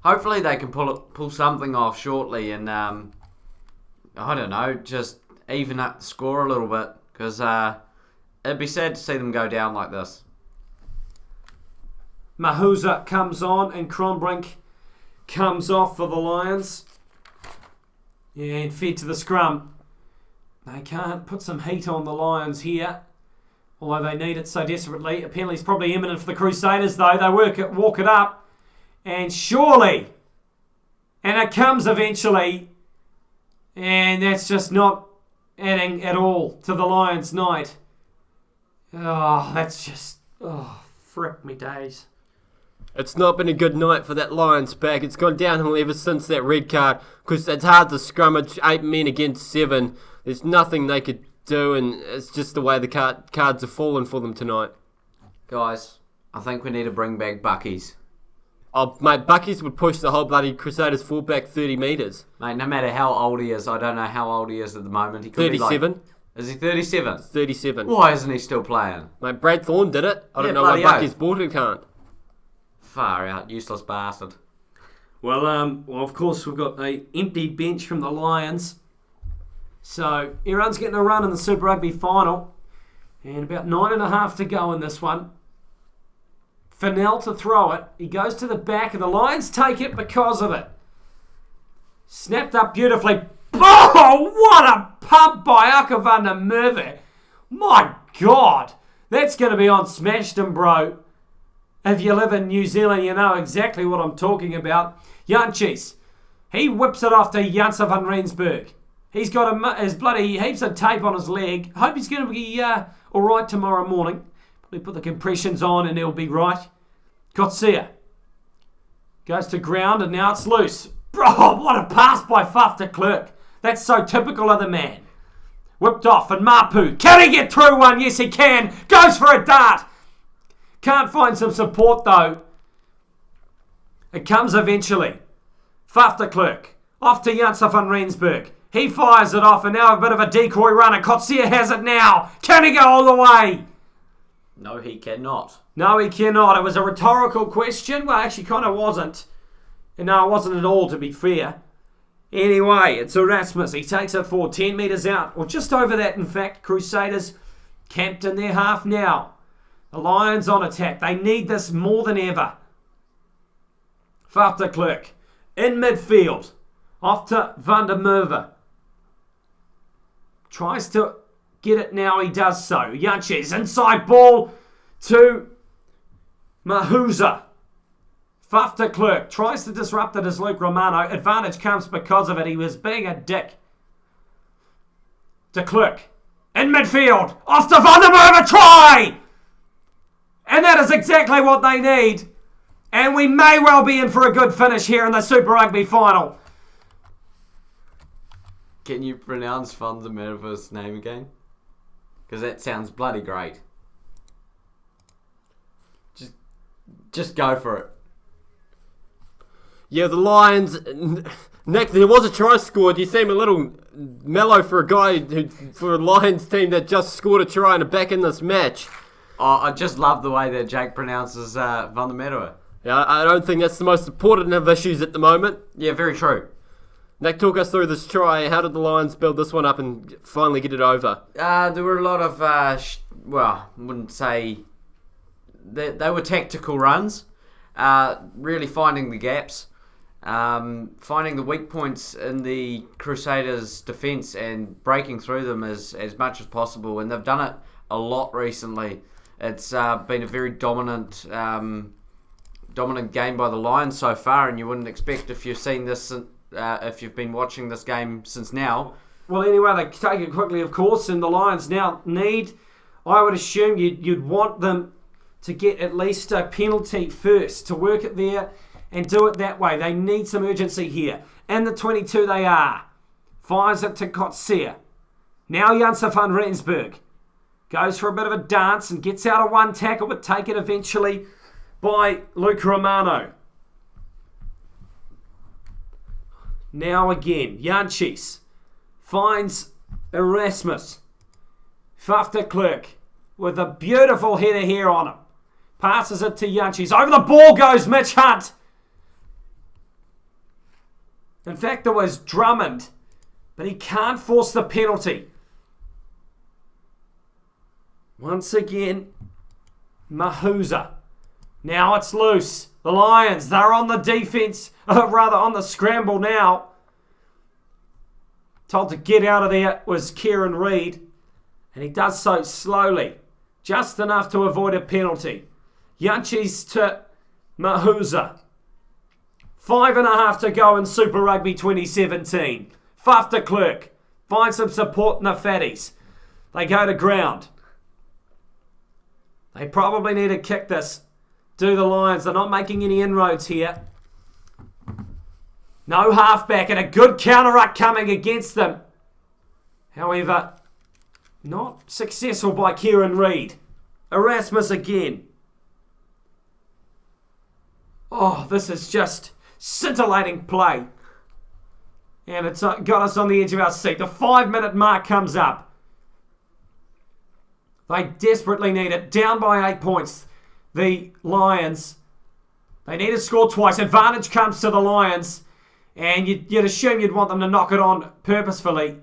hopefully they can pull something off shortly and I don't know, just even up the score a little bit, because it'd be sad to see them go down like this. Mahuza comes on and Kronbrink comes off for the Lions. And fed to the scrum. They can't put some heat on the Lions here, although they need it so desperately. A penalty's probably imminent for the Crusaders though. They walk it up. And surely, and it comes eventually, and that's just not adding at all to the Lions' night. Oh, that's just, frick me days. It's not been a good night for that Lions pack. It's gone downhill ever since that red card, because it's hard to scrummage 8 men against 7. There's nothing they could do, and it's just the way the cards are falling for them tonight. Guys, I think we need to bring back Buckies. Oh, mate, Buckies would push the whole bloody Crusaders fullback 30 metres. Mate, no matter how old he is, I don't know how old he is at the moment. He could 37. Be like, is he 37? 37. Why isn't he still playing? Mate, Brad Thorne did it. I don't know why Bucky's Borton can't. Far out, useless bastard. Well, of course, we've got an empty bench from the Lions. So, everyone's getting a run in the Super Rugby Final. And about 9.5 to go in this one. Fennell to throw it. He goes to the back, and the Lions take it because of it. Snapped up beautifully. Oh, what a pump by Aka van der Merwe. My God. That's going to be on Smashdom, bro. If you live in New Zealand, you know exactly what I'm talking about. Janchis. He whips it off to Janse van Rensburg. He's got his bloody heaps of tape on his leg. Hope he's going to be all right tomorrow morning. Probably put the compressions on and he'll be right. Kotsia. Goes to ground and now it's loose. Bro, what a pass by Faf de Klerk. That's so typical of the man. Whipped off and Mapu. Can he get through one? Yes, he can. Goes for a dart. Can't find some support though. It comes eventually. Faf de Klerk. Off to Janse van Rensburg. He fires it off and now a bit of a decoy run and Kotsia has it now. Can he go all the way? No, he cannot. No, he cannot. It was a rhetorical question. Well, actually kind of wasn't. No, it wasn't at all, to be fair. Anyway, it's Erasmus. He takes it for 10 metres out, or just over that, in fact. Crusaders camped in their half now. The Lions on attack. They need this more than ever. Faf de Klerk in midfield. Off to Van der Merwe. Tries to get it now. He does so. Jantjies inside ball to Mahuza. Faf de Klerk tries to disrupt it as Luke Romano. Advantage comes because of it. He was being a dick. De Klerk in midfield. Off to Van der Merwe. Try! And that is exactly what they need. And we may well be in for a good finish here in the Super Rugby Final. Can you pronounce Van der Merwe's name again? Because that sounds bloody great. Just go for it. Yeah, the Lions. Nick, there was a try scored. You seem a little mellow for a guy for a Lions team that just scored a try and are back in this match. Oh, I just love the way that Jake pronounces Van der Merwe. Yeah, I don't think that's the most important of issues at the moment. Yeah, very true. Nick, talk us through this try. How did the Lions build this one up and finally get it over? There were a lot of, I wouldn't say... They were tactical runs. Really finding the gaps. Finding the weak points in the Crusaders' defence and breaking through them as much as possible. And they've done it a lot recently. It's been a very dominant game by the Lions so far, and you wouldn't expect if you've seen this... if you've been watching this game since now. Well, anyway, they take it quickly, of course, and the Lions now need, I would assume you'd want them to get at least a penalty first, to work it there and do it that way. They need some urgency here. In the 22 they are. Fires it to Kotzer. Now Janse van Rensburg goes for a bit of a dance and gets out of one tackle, but taken eventually by Luke Romano. Now again, Jantjies finds Erasmus. Faf de Klerk with a beautiful header here on him. Passes it to Jantjies. Over the ball goes Mitch Hunt. In fact, there was Drummond, but he can't force the penalty. Once again, Mahuza. Now it's loose. The Lions, they're on the defence, rather on the scramble now. Told to get out of there was Kieran Reid, and he does so slowly, just enough to avoid a penalty. Jantjies to Mahuza. 5.5 to go in Super Rugby 2017. Faf de Klerk finds some support in the fatties. They go to ground. They probably need to kick this. Do the Lions. They're not making any inroads here. No halfback and a good counter-ruck coming against them. However, not successful by Kieran Reid. Erasmus again. Oh, this is just scintillating play. And it's got us on the edge of our seat. The 5-minute mark comes up. They desperately need it. Down by 8 points. The Lions. They need to score twice. Advantage comes to the Lions. And you'd assume you'd want them to knock it on purposefully.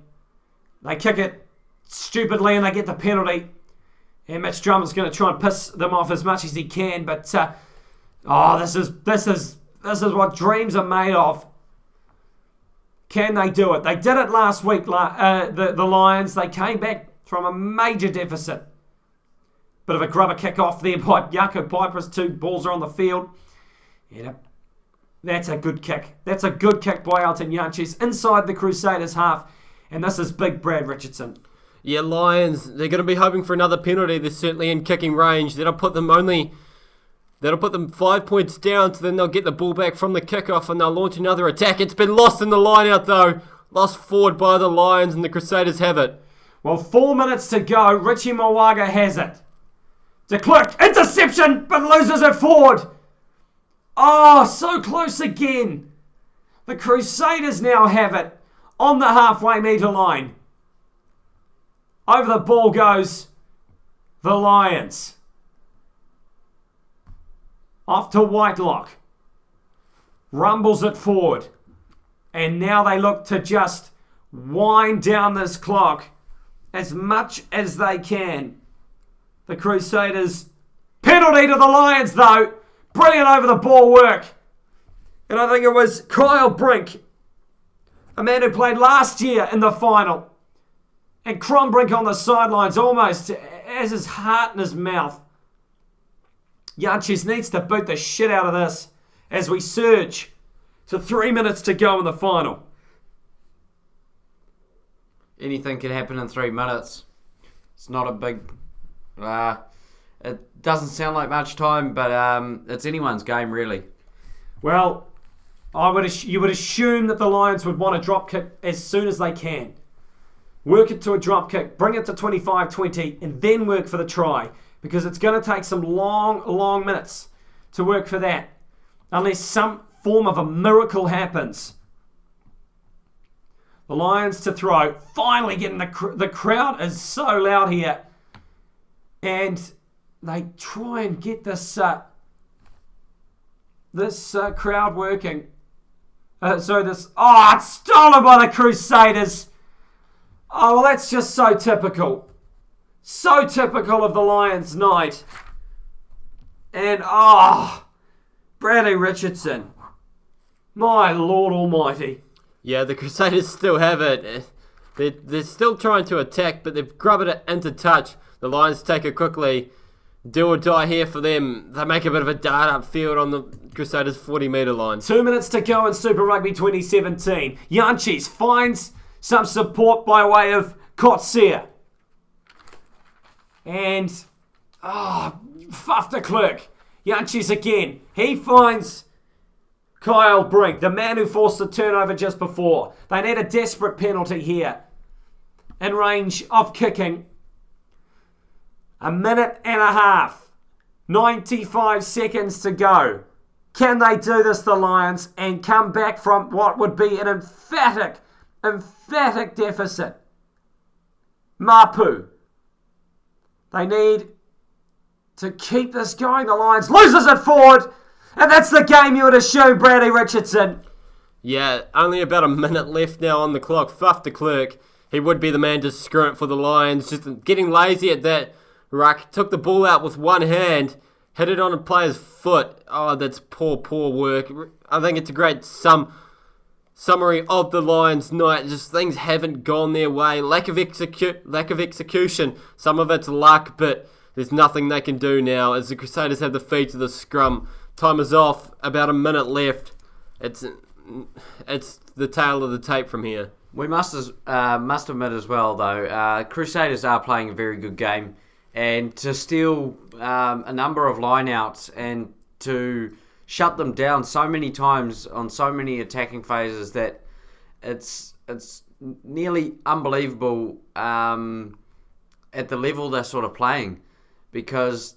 They kick it stupidly and they get the penalty. And Mitch Drummond's going to try and piss them off as much as he can. But, this is what dreams are made of. Can they do it? They did it last week, the Lions. They came back from a major deficit. Bit of a grubber kick off there by Jaco Piper's. 2 balls are on the field. And that's a good kick. That's a good kick by Elton Jantjies inside the Crusaders half. And this is big Brad Richardson. Yeah, Lions, they're going to be hoping for another penalty. They're certainly in kicking range. That'll put them 5 points down, so then they'll get the ball back from the kickoff and they'll launch another attack. It's been lost in the line out though. Lost forward by the Lions and the Crusaders have it. Well, 4 minutes to go. Richie Mwaga has it. De Klerk, interception, but loses it forward. Oh, so close again. The Crusaders now have it on the halfway metre line. Over the ball goes the Lions. Off to Whitelock. rumbles it forward. And now they look to just wind down this clock as much as they can. The Crusaders. Penalty to the Lions, though. Brilliant over the ball work. And I think it was Kyle Brink, a man who played last year in the final. And Crombrink on the sidelines almost has his heart in his mouth. Jantjies needs to boot the shit out of this as we surge to 3 minutes to go in the final. Anything can happen in 3 minutes. It's not a big... it doesn't sound like much time, but it's anyone's game, really. Well, you would assume that the Lions would want a drop kick as soon as they can. Work it to a drop kick, bring it to 25-20, and then work for the try. Because it's going to take some long minutes to work for that. Unless some form of a miracle happens. The Lions to throw. Finally getting the crowd is so loud here. And they try and get this crowd working. It's stolen by the Crusaders. Oh, well, that's just so typical. So typical of the Lions' night. And, Bradley Richardson. My Lord Almighty. Yeah, the Crusaders still have it. They're still trying to attack, but they've grubbed it into touch. The Lions take it quickly. Do or die here for them. They make a bit of a dart upfield on the Crusaders' 40-metre line. 2 minutes to go in Super Rugby 2017. Jantjies finds some support by way of Kotsia. And, Faf de Klerk. Jantjies again. He finds Kyle Brink, the man who forced the turnover just before. They need a desperate penalty here. In range of kicking. 1.5 minutes. 95 seconds to go. Can they do this, the Lions, and come back from what would be an emphatic deficit? Mapu. They need to keep this going. The Lions loses it forward. And that's the game you would assume, Bradley Richardson. Yeah, only about a minute left now on the clock. Faf de Klerk, he would be the man to screw it for the Lions. Just getting lazy at that ruck. Took the ball out with one hand. Hit it on a player's foot. Oh, that's poor work. I think it's a great summary of the Lions' night. Just things haven't gone their way. Lack of execution. Some of it's luck, but there's nothing they can do now as the Crusaders have the feed to the scrum. Time is off. About a minute left. It's the tail of the tape from here. We must admit as well, though, Crusaders are playing a very good game. And to steal a number of lineouts and to shut them down so many times on so many attacking phases that it's nearly unbelievable at the level they're sort of playing. Because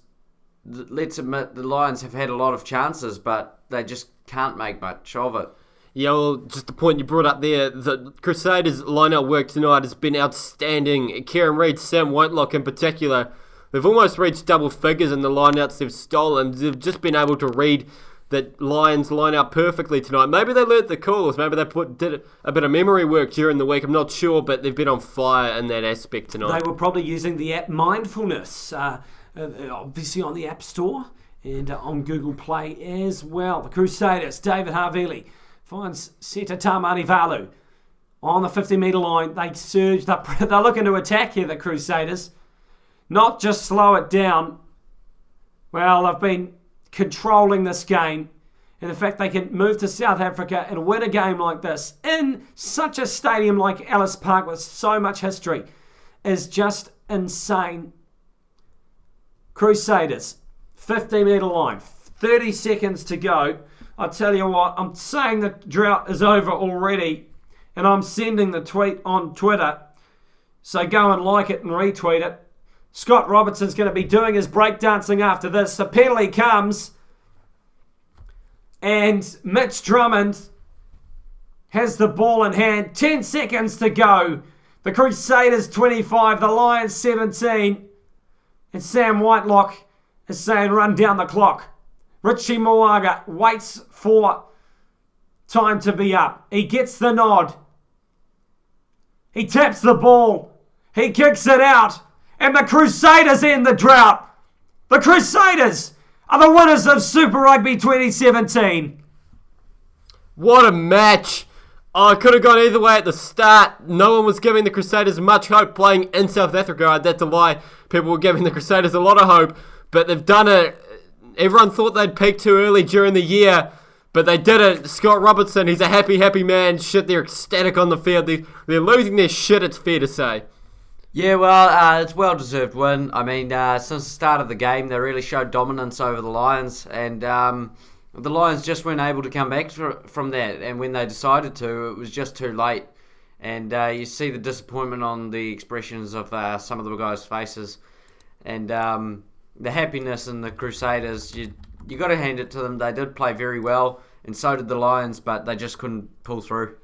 let's admit the Lions have had a lot of chances, but they just can't make much of it. Yeah, well, just the point you brought up there, the Crusaders' line-out work tonight has been outstanding. Kieran Reid, Sam Whitelock in particular, they've almost reached double figures in the line-outs they've stolen. They've just been able to read that Lions line out perfectly tonight. Maybe they learnt the calls. Maybe they did a bit of memory work during the week. I'm not sure, but they've been on fire in that aspect tonight. They were probably using the app Mindfulness, obviously on the App Store and on Google Play as well. The Crusaders, David Havili finds Seta Tamarivalu on the 50-metre line. They surge. They're looking to attack here, the Crusaders. Not just slow it down. Well, they've been controlling this game. And the fact they can move to South Africa and win a game like this in such a stadium like Ellis Park with so much history is just insane. Crusaders, 50-metre line, 30 seconds to go. I tell you what, I'm saying the drought is over already, and I'm sending the tweet on Twitter. So go and like it and retweet it. Scott Robertson's going to be doing his breakdancing after this. The penalty comes, and Mitch Drummond has the ball in hand. 10 seconds to go. The Crusaders 25, the Lions 17. And Sam Whitelock is saying run down the clock. Richie Moaga waits for time to be up. He gets the nod. He taps the ball. He kicks it out. And the Crusaders end the drought. The Crusaders are the winners of Super Rugby 2017. What a match! Oh, it could have gone either way at the start. No one was giving the Crusaders much hope playing in South Africa. That's a lie. People were giving the Crusaders a lot of hope, but they've done it. Everyone thought they'd peak too early during the year, but they did it. Scott Robertson, he's a happy, happy man. Shit, they're ecstatic on the field. They're losing their shit, it's fair to say. Yeah, well, it's a well-deserved win. I mean, since the start of the game, they really showed dominance over the Lions, and the Lions just weren't able to come back from that. And when they decided to, it was just too late. And you see the disappointment on the expressions of some of the guys' faces, and the happiness in the Crusaders. You got to hand it to them. They did play very well, and so did the Lions, but they just couldn't pull through.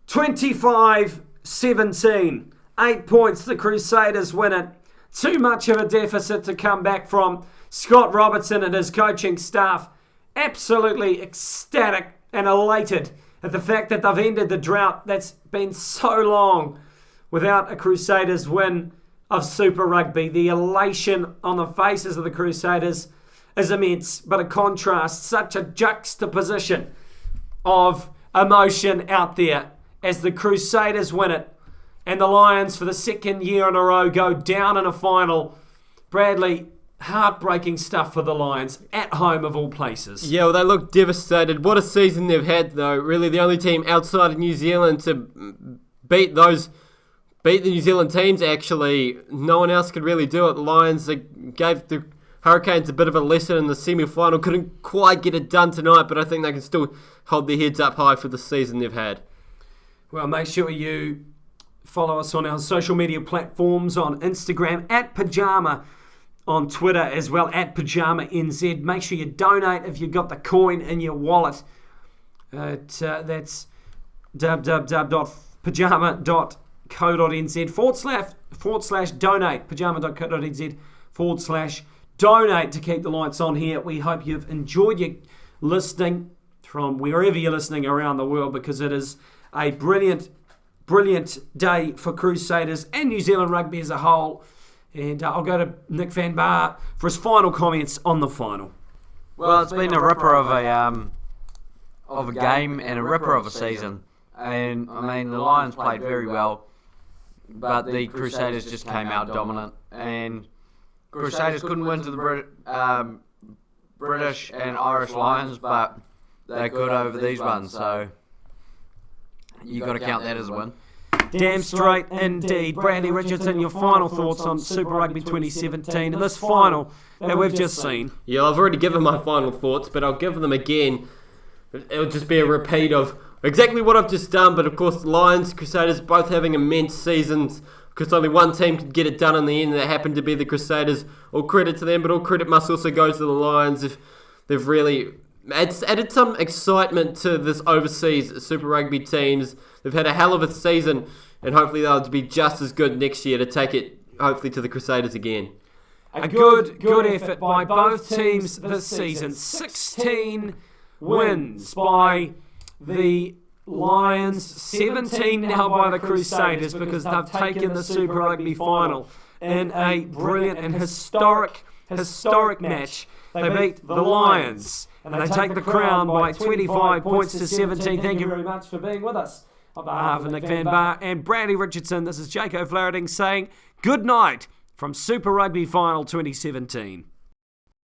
25-17. 8 points, the Crusaders win it. Too much of a deficit to come back from. Scott Robertson and his coaching staff absolutely ecstatic and elated at the fact that they've ended the drought that's been so long without a Crusaders win of Super Rugby. The elation on the faces of the Crusaders is immense, but a contrast, such a juxtaposition of emotion out there as the Crusaders win it. And the Lions, for the second year in a row, go down in a final. Bradley, heartbreaking stuff for the Lions, at home of all places. Yeah, well, they look devastated. What a season they've had, though. Really, the only team outside of New Zealand to beat the New Zealand teams, actually. No one else could really do it. The Lions, they gave the Hurricanes a bit of a lesson in the semi-final. Couldn't quite get it done tonight, but I think they can still hold their heads up high for the season they've had. Well, make sure you follow us on our social media platforms on Instagram, at PYJAMA, on Twitter as well, at PYJAMANZ. Make sure you donate if you've got the coin in your wallet. That's www.pyjama.co.nz/donate, pyjama.co.nz/donate to keep the lights on here. We hope you've enjoyed your listening from wherever you're listening around the world, because it is a brilliant day for Crusaders and New Zealand rugby as a whole. And I'll go to Nick Van Bar for his final comments on the final. Well, it's been a ripper of a game and a ripper of a season. And I mean, the Lions played very well, but the Crusaders just came out dominant. And Crusaders couldn't win to the British and Irish Lions, but they could over these ones. So you got to count that as a win. Damn straight indeed. Bradley Richardson, your final thoughts on Super Rugby 2017 and this final that we've just seen. Yeah, I've already given my final thoughts, but I'll give them again. It'll just be a repeat of exactly what I've just done, but of course the Lions, Crusaders both having immense seasons, because only one team could get it done in the end, and that happened to be the Crusaders. All credit to them, but all credit must also go to the Lions if they've really added some excitement to this overseas Super Rugby teams. They've had a hell of a season, and hopefully they'll be just as good next year to take it, hopefully, to the Crusaders again. A good effort by both teams this season. 16 wins by the Lions, 17 now by the Crusaders, because they've taken the Super Rugby final in a brilliant and historic match. They beat the Lions, and they take the crown by 25 points to 17. Thank you very much for being with us. On behalf of Nick Van Bar and Bradley Richardson, this is Jake O'Flaherty saying good night from Super Rugby Final 2017.